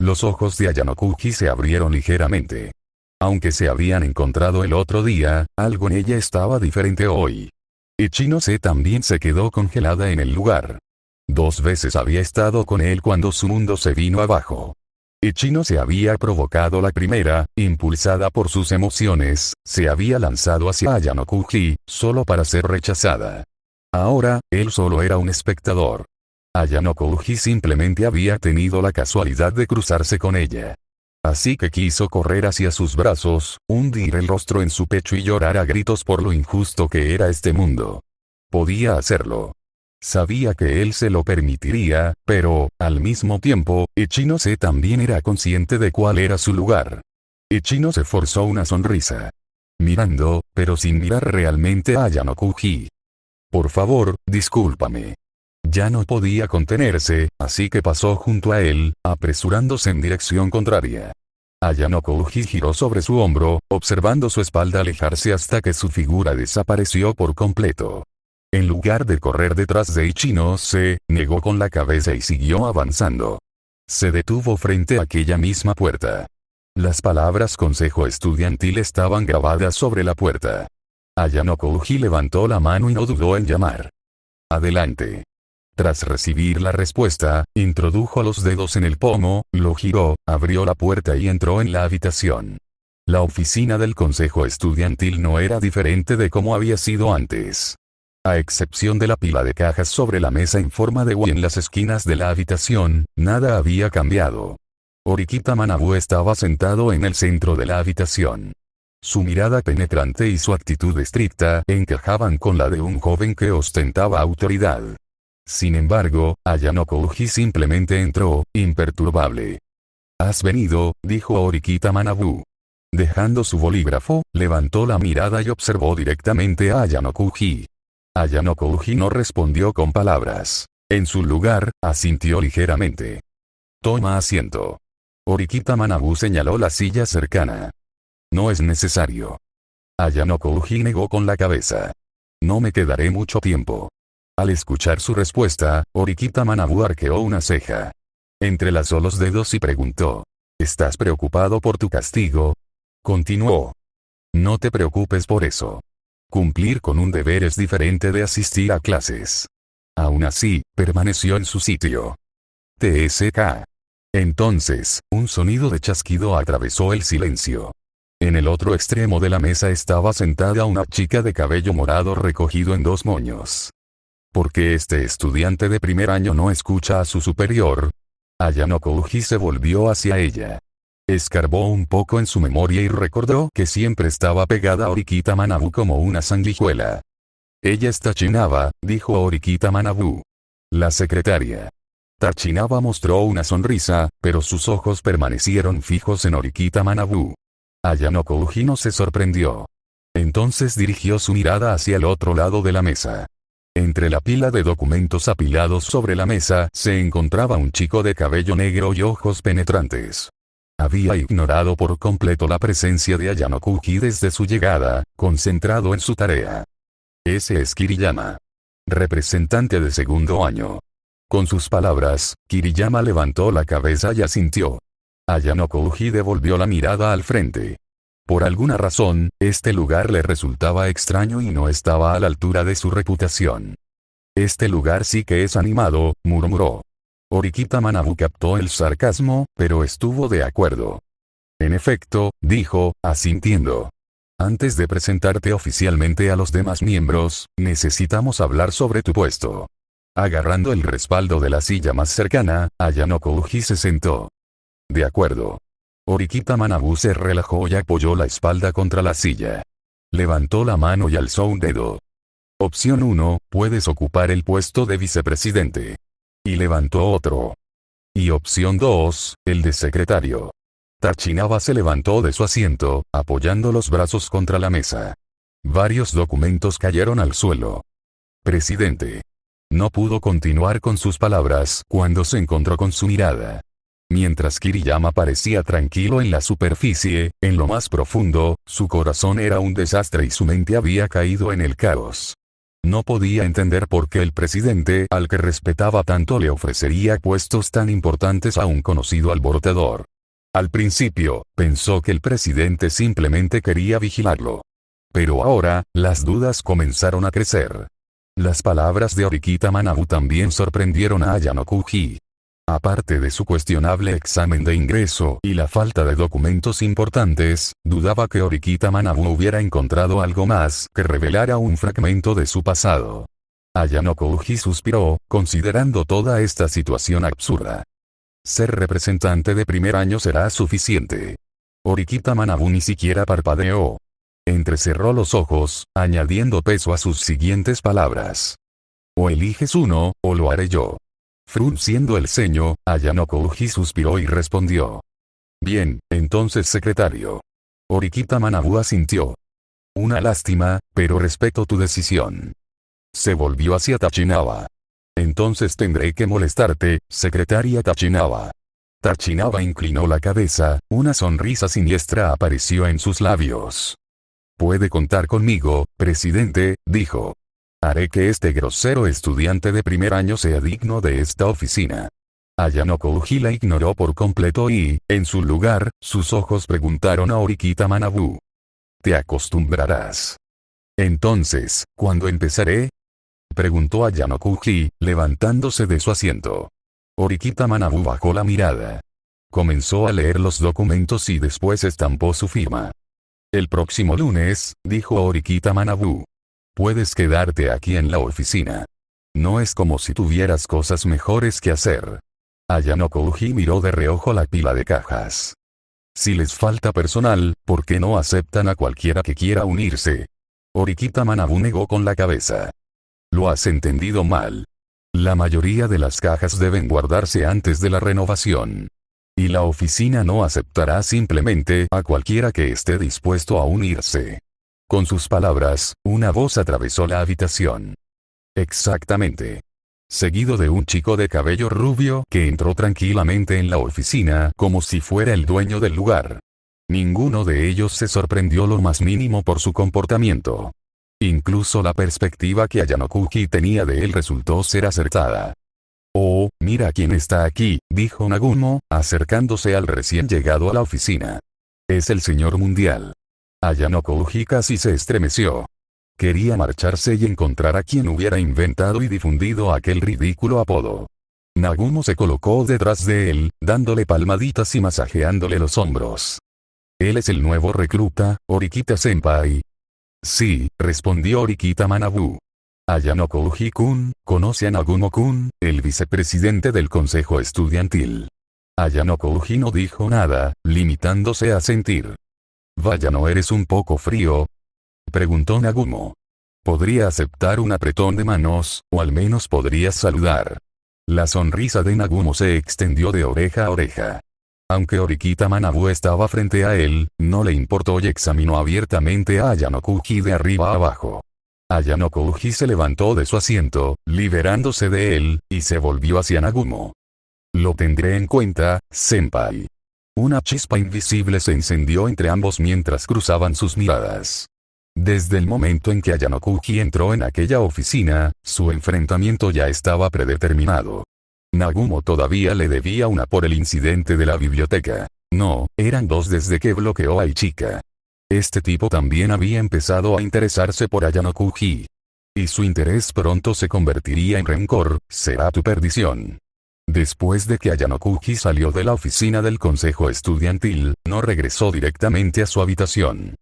Los ojos de Ayanokouji se abrieron ligeramente. Aunque se habían encontrado el otro día, algo en ella estaba diferente hoy. Ichinose también se quedó congelada en el lugar. 2 veces había estado con él cuando su mundo se vino abajo. Ichinose había provocado la primera, impulsada por sus emociones, se había lanzado hacia Ayanokouji, solo para ser rechazada. Ahora, él solo era un espectador. Ayanokouji simplemente había tenido la casualidad de cruzarse con ella. Así que quiso correr hacia sus brazos, hundir el rostro en su pecho y llorar a gritos por lo injusto que era este mundo. Podía hacerlo. Sabía que él se lo permitiría, pero, al mismo tiempo, Ichinose también era consciente de cuál era su lugar. Ichinose forzó una sonrisa. Mirando, pero sin mirar realmente a Ayanokouji. «Por favor, discúlpame». Ya no podía contenerse, así que pasó junto a él, apresurándose en dirección contraria. Ayanokouji giró sobre su hombro, observando su espalda alejarse hasta que su figura desapareció por completo. En lugar de correr detrás de Ichinose, negó con la cabeza y siguió avanzando. Se detuvo frente a aquella misma puerta. Las palabras consejo estudiantil estaban grabadas sobre la puerta. Ayanokouji levantó la mano y no dudó en llamar. «Adelante». Tras recibir la respuesta, introdujo los dedos en el pomo, lo giró, abrió la puerta y entró en la habitación. La oficina del consejo estudiantil no era diferente de como había sido antes. A excepción de la pila de cajas sobre la mesa en forma de U en las esquinas de la habitación, nada había cambiado. Orikita Manabu estaba sentado en el centro de la habitación. Su mirada penetrante y su actitud estricta encajaban con la de un joven que ostentaba autoridad. Sin embargo, Ayanokouji simplemente entró, imperturbable. «¿Has venido?», dijo Orikita Manabu. Dejando su bolígrafo, levantó la mirada y observó directamente a Ayanokouji. Ayanokouji no respondió con palabras. En su lugar, asintió ligeramente. Toma asiento. Orikita Manabu señaló la silla cercana. No es necesario. Ayano Kouji negó con la cabeza. No me quedaré mucho tiempo. Al escuchar su respuesta, Orikita Manabu arqueó una ceja. Entrelazó los dedos y preguntó. ¿Estás preocupado por tu castigo? Continuó. No te preocupes por eso. Cumplir con un deber es diferente de asistir a clases. Aún así, permaneció en su sitio. TSK. Entonces, un sonido de chasquido atravesó el silencio. En el otro extremo de la mesa estaba sentada una chica de cabello morado recogido en 2 moños. ¿Por qué este estudiante de primer año no escucha a su superior? Ayano Kouji se volvió hacia ella. Escarbó un poco en su memoria y recordó que siempre estaba pegada a Orikita Manabu como una sanguijuela. Ella es Tachinaba, dijo Orikita Manabu. La secretaria. Tachinaba mostró una sonrisa, pero sus ojos permanecieron fijos en Orikita Manabu. Ayano Kouji no se sorprendió. Entonces dirigió su mirada hacia el otro lado de la mesa. Entre la pila de documentos apilados sobre la mesa se encontraba un chico de cabello negro y ojos penetrantes. Había ignorado por completo la presencia de Ayano Kouji desde su llegada, concentrado en su tarea. Ese es Kiriyama. Representante de segundo año. Con sus palabras, Kiriyama levantó la cabeza y asintió. Ayano Kouji devolvió la mirada al frente. Por alguna razón, este lugar le resultaba extraño y no estaba a la altura de su reputación. Este lugar sí que es animado, murmuró. Orikita Manabu captó el sarcasmo, pero estuvo de acuerdo. En efecto, dijo, asintiendo. Antes de presentarte oficialmente a los demás miembros, necesitamos hablar sobre tu puesto. Agarrando el respaldo de la silla más cercana, Ayano Kouji se sentó. De acuerdo. Orikita Manabu se relajó y apoyó la espalda contra la silla. Levantó la mano y alzó un dedo. Opción 1, puedes ocupar el puesto de vicepresidente. Y levantó otro. Y opción 2, el de secretario. Tachinaba se levantó de su asiento, apoyando los brazos contra la mesa. Varios documentos cayeron al suelo. Presidente. No pudo continuar con sus palabras cuando se encontró con su mirada. Mientras Kiriyama parecía tranquilo en la superficie, en lo más profundo, su corazón era un desastre y su mente había caído en el caos. No podía entender por qué el presidente, al que respetaba tanto, le ofrecería puestos tan importantes a un conocido alborotador. Al principio, pensó que el presidente simplemente quería vigilarlo. Pero ahora, las dudas comenzaron a crecer. Las palabras de Orikita Manabu también sorprendieron a Ayano Kouji. Aparte de su cuestionable examen de ingreso y la falta de documentos importantes, dudaba que Orikita Manabu hubiera encontrado algo más que revelara un fragmento de su pasado. Ayano Kouji suspiró, considerando toda esta situación absurda. Ser representante de primer año será suficiente. Orikita Manabu ni siquiera parpadeó. Entrecerró los ojos, añadiendo peso a sus siguientes palabras. O eliges uno, o lo haré yo. Frunciendo el ceño, Ayano Kouji suspiró y respondió. Bien, entonces secretario. Orikita Manabu asintió. Una lástima, pero respeto tu decisión. Se volvió hacia Tachinaba. Entonces tendré que molestarte, secretaria Tachinaba. Tachinaba inclinó la cabeza, una sonrisa siniestra apareció en sus labios. Puede contar conmigo, presidente, dijo. Haré que este grosero estudiante de primer año sea digno de esta oficina. Ayano Kouji la ignoró por completo y, en su lugar, sus ojos preguntaron a Orikita Manabu. ¿Te acostumbrarás? Entonces, ¿cuándo empezaré? Preguntó Ayano Kouji, levantándose de su asiento. Orikita Manabu bajó la mirada. Comenzó a leer los documentos y después estampó su firma. El próximo lunes, dijo Orikita Manabu. Puedes quedarte aquí en la oficina. No es como si tuvieras cosas mejores que hacer. Ayano Kouji miró de reojo la pila de cajas. Si les falta personal, ¿por qué no aceptan a cualquiera que quiera unirse? Orikita Manabu negó con la cabeza. Lo has entendido mal. La mayoría de las cajas deben guardarse antes de la renovación. Y la oficina no aceptará simplemente a cualquiera que esté dispuesto a unirse. Con sus palabras, una voz atravesó la habitación. Exactamente. seguido de un chico de cabello rubio que entró tranquilamente en la oficina como si fuera el dueño del lugar. Ninguno de ellos se sorprendió lo más mínimo por su comportamiento. Incluso la perspectiva que Ayanokuji tenía de él resultó ser acertada. «Oh, mira quién está aquí», dijo Nagumo, acercándose al recién llegado a la oficina. «Es el señor mundial». Ayanokuji casi se estremeció. Quería marcharse y encontrar a quien hubiera inventado y difundido aquel ridículo apodo. Nagumo se colocó detrás de él, dándole palmaditas y masajeándole los hombros. «Él es el nuevo recluta, Orikita-senpai». «Sí», respondió Orikita Manabu. «Ayanokuji-kun, ¿conoce a Nagumo-kun, el vicepresidente del consejo estudiantil?» Ayanokuji no dijo nada, limitándose a sentir. «Vaya, ¿no eres un poco frío?», preguntó Nagumo. «Podría aceptar un apretón de manos, o al menos podrías saludar». La sonrisa de Nagumo se extendió de oreja a oreja. Aunque Orikita Manabu estaba frente a él, no le importó y examinó abiertamente a Ayanokuji de arriba a abajo. Ayanokuji se levantó de su asiento, liberándose de él, y se volvió hacia Nagumo. «Lo tendré en cuenta, senpai». Una chispa invisible se encendió entre ambos mientras cruzaban sus miradas. Desde el momento en que Ayanokuji entró en aquella oficina, su enfrentamiento ya estaba predeterminado. Nagumo todavía le debía una por el incidente de la biblioteca. No, eran dos desde que bloqueó a Ichika. Este tipo también había empezado a interesarse por Ayanokuji. Y su interés pronto se convertiría en rencor, será tu perdición. Después de que Ayanokuji salió de la oficina del consejo estudiantil, no regresó directamente a su habitación.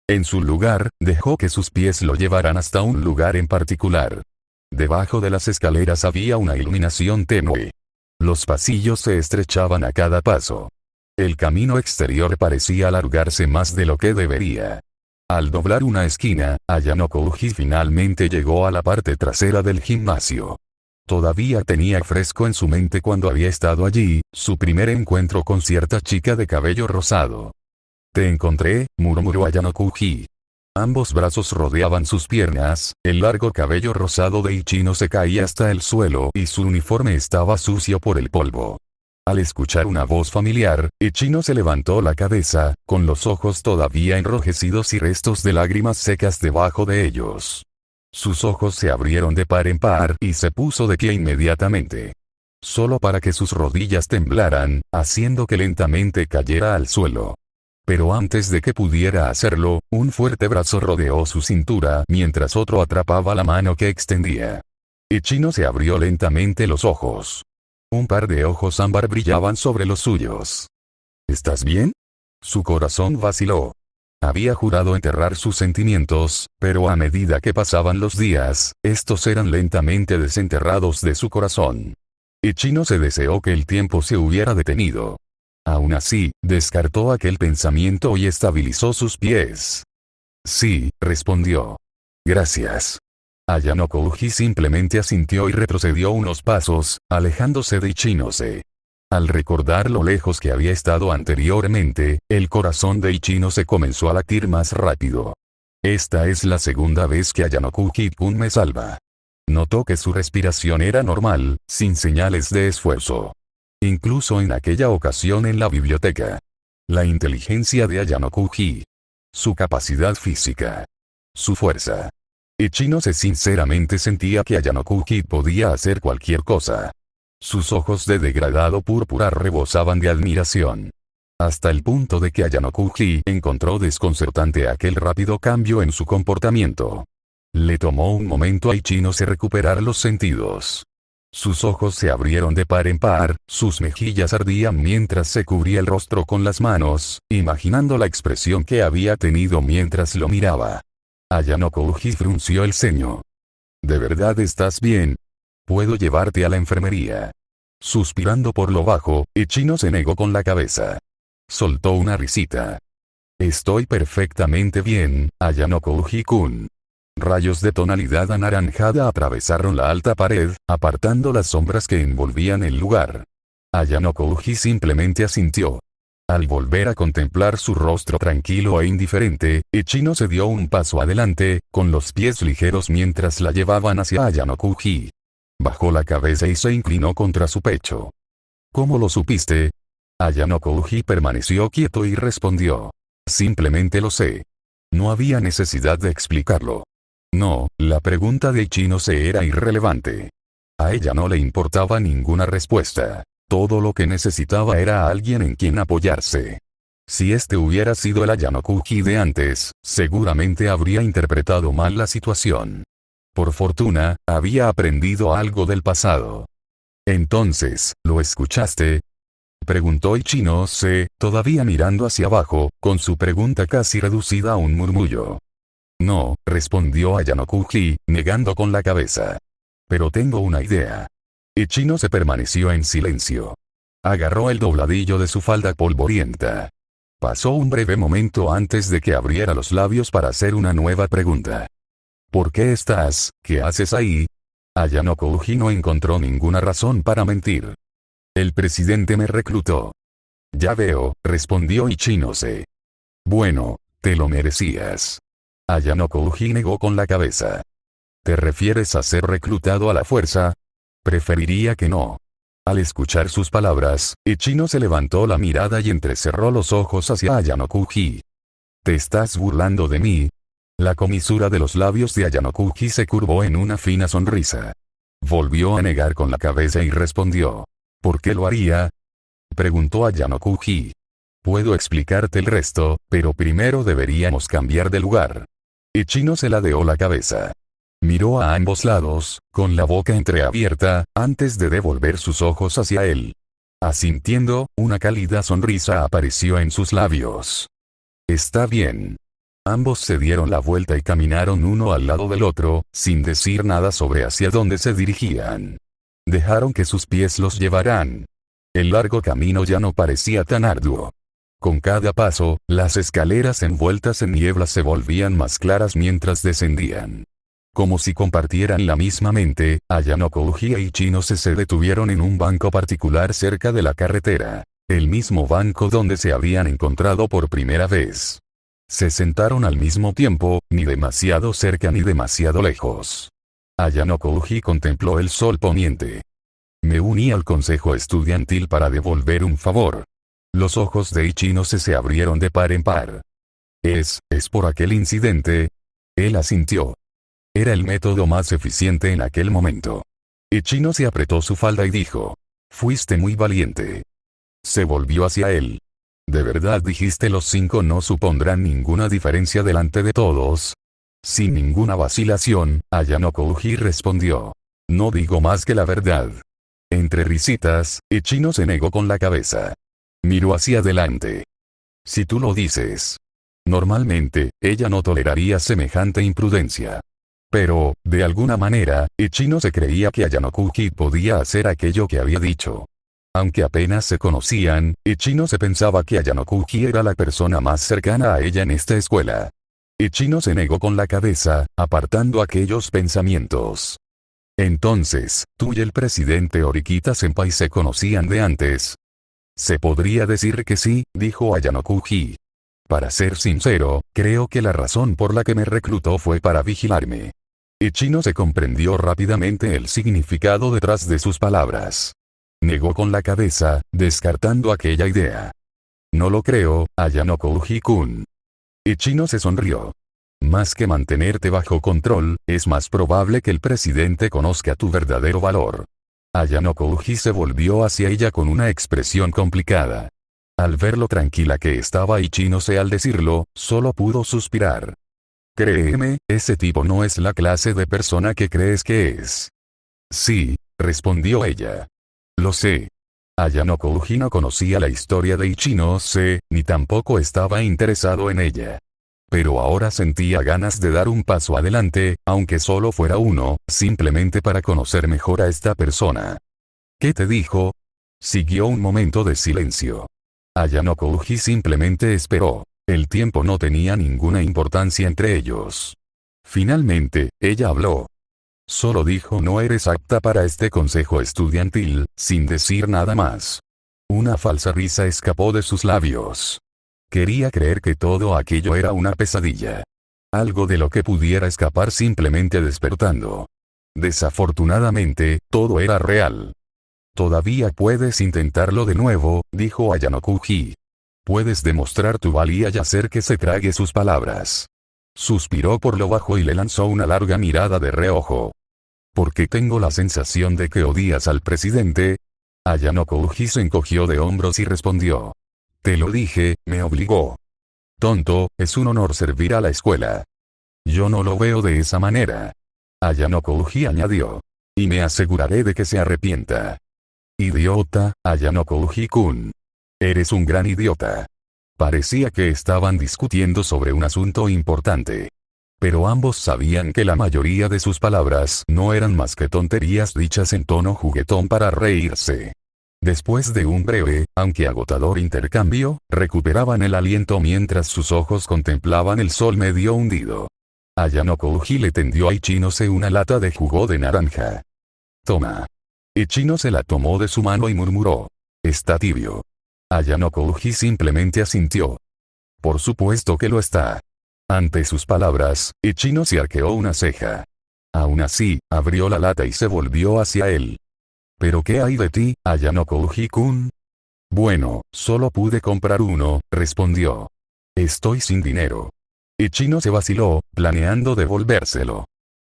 En su lugar, dejó que sus pies lo llevaran hasta un lugar en particular. Debajo de las escaleras había una iluminación tenue. Los pasillos se estrechaban a cada paso. El camino exterior parecía alargarse más de lo que debería. Al doblar una esquina, Ayanokuji finalmente llegó a la parte trasera del gimnasio. Todavía tenía fresco en su mente cuando había estado allí, su primer encuentro con cierta chica de cabello rosado. «Te encontré», murmuró Ayanokuji. Ambos brazos rodeaban sus piernas, el largo cabello rosado de Ichino se caía hasta el suelo y su uniforme estaba sucio por el polvo. Al escuchar una voz familiar, Ichino se levantó la cabeza, con los ojos todavía enrojecidos y restos de lágrimas secas debajo de ellos. Sus ojos se abrieron de par en par y se puso de pie inmediatamente. Solo para que sus rodillas temblaran, haciendo que lentamente cayera al suelo. Pero antes de que pudiera hacerlo, un fuerte brazo rodeó su cintura mientras otro atrapaba la mano que extendía. Ichino se abrió lentamente los ojos. Un par de ojos ámbar brillaban sobre los suyos. «¿Estás bien?». Su corazón vaciló. Había jurado enterrar sus sentimientos, pero a medida que pasaban los días, estos eran lentamente desenterrados de su corazón. Ichino se deseó que el tiempo se hubiera detenido. Aún así, descartó aquel pensamiento y estabilizó sus pies. «Sí», respondió. «Gracias». Ayanokuji simplemente asintió y retrocedió unos pasos, alejándose de Ichinose. Al recordar lo lejos que había estado anteriormente, el corazón de Ichino se comenzó a latir más rápido. «Esta es la segunda vez que Ayanokuji-kun me salva». Notó que su respiración era normal, sin señales de esfuerzo. Incluso en aquella ocasión en la biblioteca. La inteligencia de Ayanokuji. Su capacidad física. Su fuerza. Ichinose sinceramente sentía que Ayanokuji podía hacer cualquier cosa. Sus ojos de degradado púrpura rebosaban de admiración. Hasta el punto de que Ayanokuji encontró desconcertante aquel rápido cambio en su comportamiento. Le tomó un momento a Ichinose recuperar los sentidos. Sus ojos se abrieron de par en par, sus mejillas ardían mientras se cubría el rostro con las manos, imaginando la expresión que había tenido mientras lo miraba. Ayanokuji frunció el ceño. «¿De verdad estás bien? Puedo llevarte a la enfermería». Suspirando por lo bajo, Ichino se negó con la cabeza. Soltó una risita. «Estoy perfectamente bien, Ayanokuji-kun». Rayos de tonalidad anaranjada atravesaron la alta pared, apartando las sombras que envolvían el lugar. Ayanokuji simplemente asintió. Al volver a contemplar su rostro tranquilo e indiferente, Ichino se dio un paso adelante, con los pies ligeros mientras la llevaban hacia Ayanokuji. Bajó la cabeza y se inclinó contra su pecho. ¿Cómo lo supiste? Ayano Kouji permaneció quieto y respondió. Simplemente lo sé. No había necesidad de explicarlo. No, la pregunta de Ichinose era irrelevante. A ella no le importaba ninguna respuesta. Todo lo que necesitaba era a alguien en quien apoyarse. Si este hubiera sido el Ayano Kouji de antes, seguramente habría interpretado mal la situación. Por fortuna, había aprendido algo del pasado. Entonces, ¿lo escuchaste? Preguntó Ichinose, todavía mirando hacia abajo, con su pregunta casi reducida a un murmullo. No, respondió Ayano Kouji, negando con la cabeza. Pero tengo una idea. Ichinose permaneció en silencio. Agarró el dobladillo de su falda polvorienta. Pasó un breve momento antes de que abriera los labios para hacer una nueva pregunta. ¿Por qué estás? ¿Qué haces ahí? Ayano Kouji no encontró ninguna razón para mentir. El presidente me reclutó. Ya veo, respondió Ichinose. Bueno, te lo merecías. Ayano Kouji negó con la cabeza. ¿Te refieres a ser reclutado a la fuerza? Preferiría que no. Al escuchar sus palabras, Ichinose levantó la mirada y entrecerró los ojos hacia Ayano Kouji. ¿Te estás burlando de mí? La comisura de los labios de Ayano Kouji se curvó en una fina sonrisa. Volvió a negar con la cabeza y respondió. ¿Por qué lo haría? Preguntó Ayano Kouji. Puedo explicarte el resto, pero primero deberíamos cambiar de lugar. Ichinose ladeó la cabeza. Miró a ambos lados, con la boca entreabierta, antes de devolver sus ojos hacia él. Asintiendo, una cálida sonrisa apareció en sus labios. Está bien. Ambos se dieron la vuelta y caminaron uno al lado del otro, sin decir nada sobre hacia dónde se dirigían. Dejaron que sus pies los llevaran. El largo camino ya no parecía tan arduo. Con cada paso, las escaleras envueltas en niebla se volvían más claras mientras descendían. Como si compartieran la misma mente, Ayano Kouji y Ichinose se detuvieron en un banco particular cerca de la carretera. El mismo banco donde se habían encontrado por primera vez. Se sentaron al mismo tiempo, ni demasiado cerca ni demasiado lejos. Ayano Kouji contempló el sol poniente. Me uní al consejo estudiantil para devolver un favor. Los ojos de Ichinose se abrieron de par en par. ¿Es por aquel incidente? Él asintió. Era el método más eficiente en aquel momento. Ichinose apretó su falda y dijo. Fuiste muy valiente. Se volvió hacia él. ¿De verdad dijiste los 5 no supondrán ninguna diferencia delante de todos? Sin ninguna vacilación, Ayano Kouji respondió. No digo más que la verdad. Entre risitas, Ichinose negó con la cabeza. Miró hacia adelante. Si tú lo dices. Normalmente, ella no toleraría semejante imprudencia. Pero, de alguna manera, Ichinose creía que Ayano Kouji podía hacer aquello que había dicho. Aunque apenas se conocían, Ichinose pensaba que Ayano Kouji era la persona más cercana a ella en esta escuela. Ichinose negó con la cabeza, apartando aquellos pensamientos. Entonces, tú y el presidente Horikita-senpai se conocían de antes. Se podría decir que sí, dijo Ayano Kouji. Para ser sincero, creo que la razón por la que me reclutó fue para vigilarme. Ichinose comprendió rápidamente el significado detrás de sus palabras. Negó con la cabeza, descartando aquella idea. No lo creo, Ayano Kouji-kun. Ichinose sonrió. Más que mantenerte bajo control, es más probable que el presidente conozca tu verdadero valor. Ayano Kouji se volvió hacia ella con una expresión complicada. Al ver lo tranquila que estaba Ichinose al decirlo, solo pudo suspirar. Créeme, ese tipo no es la clase de persona que crees que es. Sí, respondió ella. Lo sé. Ayano Kouji no conocía la historia de Ichinose, ni tampoco estaba interesado en ella. Pero ahora sentía ganas de dar un paso adelante, aunque solo fuera uno, simplemente para conocer mejor a esta persona. ¿Qué te dijo? Siguió un momento de silencio. Ayano Kouji simplemente esperó. El tiempo no tenía ninguna importancia entre ellos. Finalmente, ella habló. Solo dijo no eres apta para este consejo estudiantil, sin decir nada más. Una falsa risa escapó de sus labios. Quería creer que todo aquello era una pesadilla. Algo de lo que pudiera escapar simplemente despertando. Desafortunadamente, todo era real. Todavía puedes intentarlo de nuevo, dijo Ayano Kuji. Puedes demostrar tu valía y hacer que se trague sus palabras. Suspiró por lo bajo y le lanzó una larga mirada de reojo. ¿Por qué tengo la sensación de que odias al presidente? Ayano Kuji se encogió de hombros y respondió. Te lo dije, me obligó. Tonto, es un honor servir a la escuela. Yo no lo veo de esa manera. Ayano Kuji añadió. Y me aseguraré de que se arrepienta. Idiota, Ayano Kuji-kun. Eres un gran idiota. Parecía que estaban discutiendo sobre un asunto importante. Pero ambos sabían que la mayoría de sus palabras no eran más que tonterías dichas en tono juguetón para reírse. Después de un breve, aunque agotador intercambio, recuperaban el aliento mientras sus ojos contemplaban el sol medio hundido. Ayano Kuji le tendió a Ichinose una lata de jugo de naranja. Toma. Ichinose la tomó de su mano y murmuró. Está tibio. Ayano Kuji simplemente asintió. Por supuesto que lo está. Ante sus palabras, Ichinose arqueó una ceja. Aún así, abrió la lata y se volvió hacia él. ¿Pero qué hay de ti, Ayano Kuji-kun? Bueno, solo pude comprar uno, respondió. Estoy sin dinero. Ichinose vaciló, planeando devolvérselo.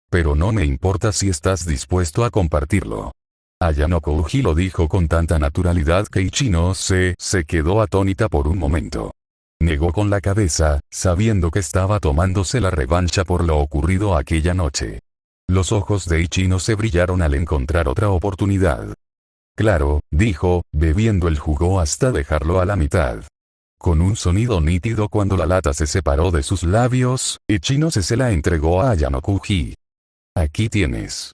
Pero no me importa si estás dispuesto a compartirlo. Ayano Kuji lo dijo con tanta naturalidad que Ichinose se quedó atónita por un momento. Negó con la cabeza, sabiendo que estaba tomándose la revancha por lo ocurrido aquella noche. Los ojos de Ichinose brillaron al encontrar otra oportunidad. Claro, dijo, bebiendo el jugo hasta dejarlo a la mitad. Con un sonido nítido cuando la lata se separó de sus labios, Ichinose se la entregó a Ayano Kuji. Aquí tienes.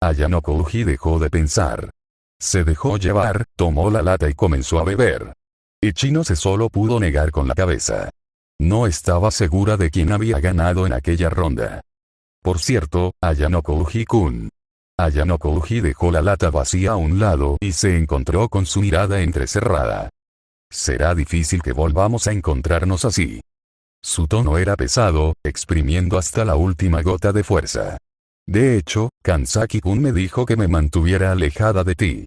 Ayano Kuji dejó de pensar. Se dejó llevar, tomó la lata y comenzó a beber. Ichinose solo pudo negar con la cabeza. No estaba segura de quién había ganado en aquella ronda. Por cierto, Ayano Kuji-kun. Ayano Kuji dejó la lata vacía a un lado y se encontró con su mirada entrecerrada. Será difícil que volvamos a encontrarnos así. Su tono era pesado, exprimiendo hasta la última gota de fuerza. De hecho, Kansaki-kun me dijo que me mantuviera alejada de ti.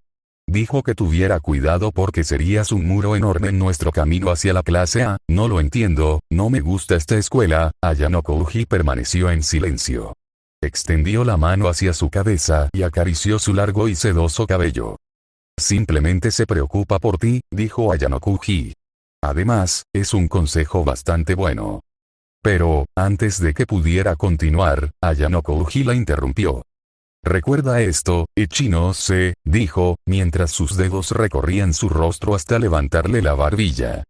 Dijo que tuviera cuidado porque serías un muro enorme en nuestro camino hacia la clase A. No lo entiendo, no me gusta esta escuela. Ayano Kuji permaneció en silencio. Extendió la mano hacia su cabeza y acarició su largo y sedoso cabello. Simplemente se preocupa por ti, dijo Ayano Kuji. Además, es un consejo bastante bueno. Pero, antes de que pudiera continuar, Ayano Kuji la interrumpió. Recuerda esto, Ichinose, dijo, mientras sus dedos recorrían su rostro hasta levantarle la barbilla.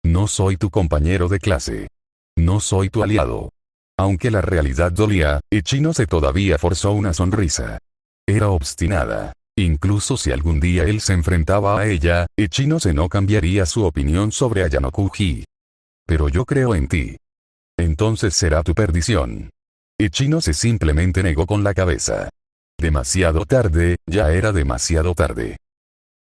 No soy tu compañero de clase. No soy tu aliado. Aunque la realidad dolía, Ichinose todavía forzó una sonrisa. Era obstinada. Incluso si algún día él se enfrentaba a ella, Ichinose no cambiaría su opinión sobre Ayano Kuji. Pero yo creo en ti. Entonces será tu perdición. Ichinose simplemente negó con la cabeza. Demasiado tarde, ya era demasiado tarde.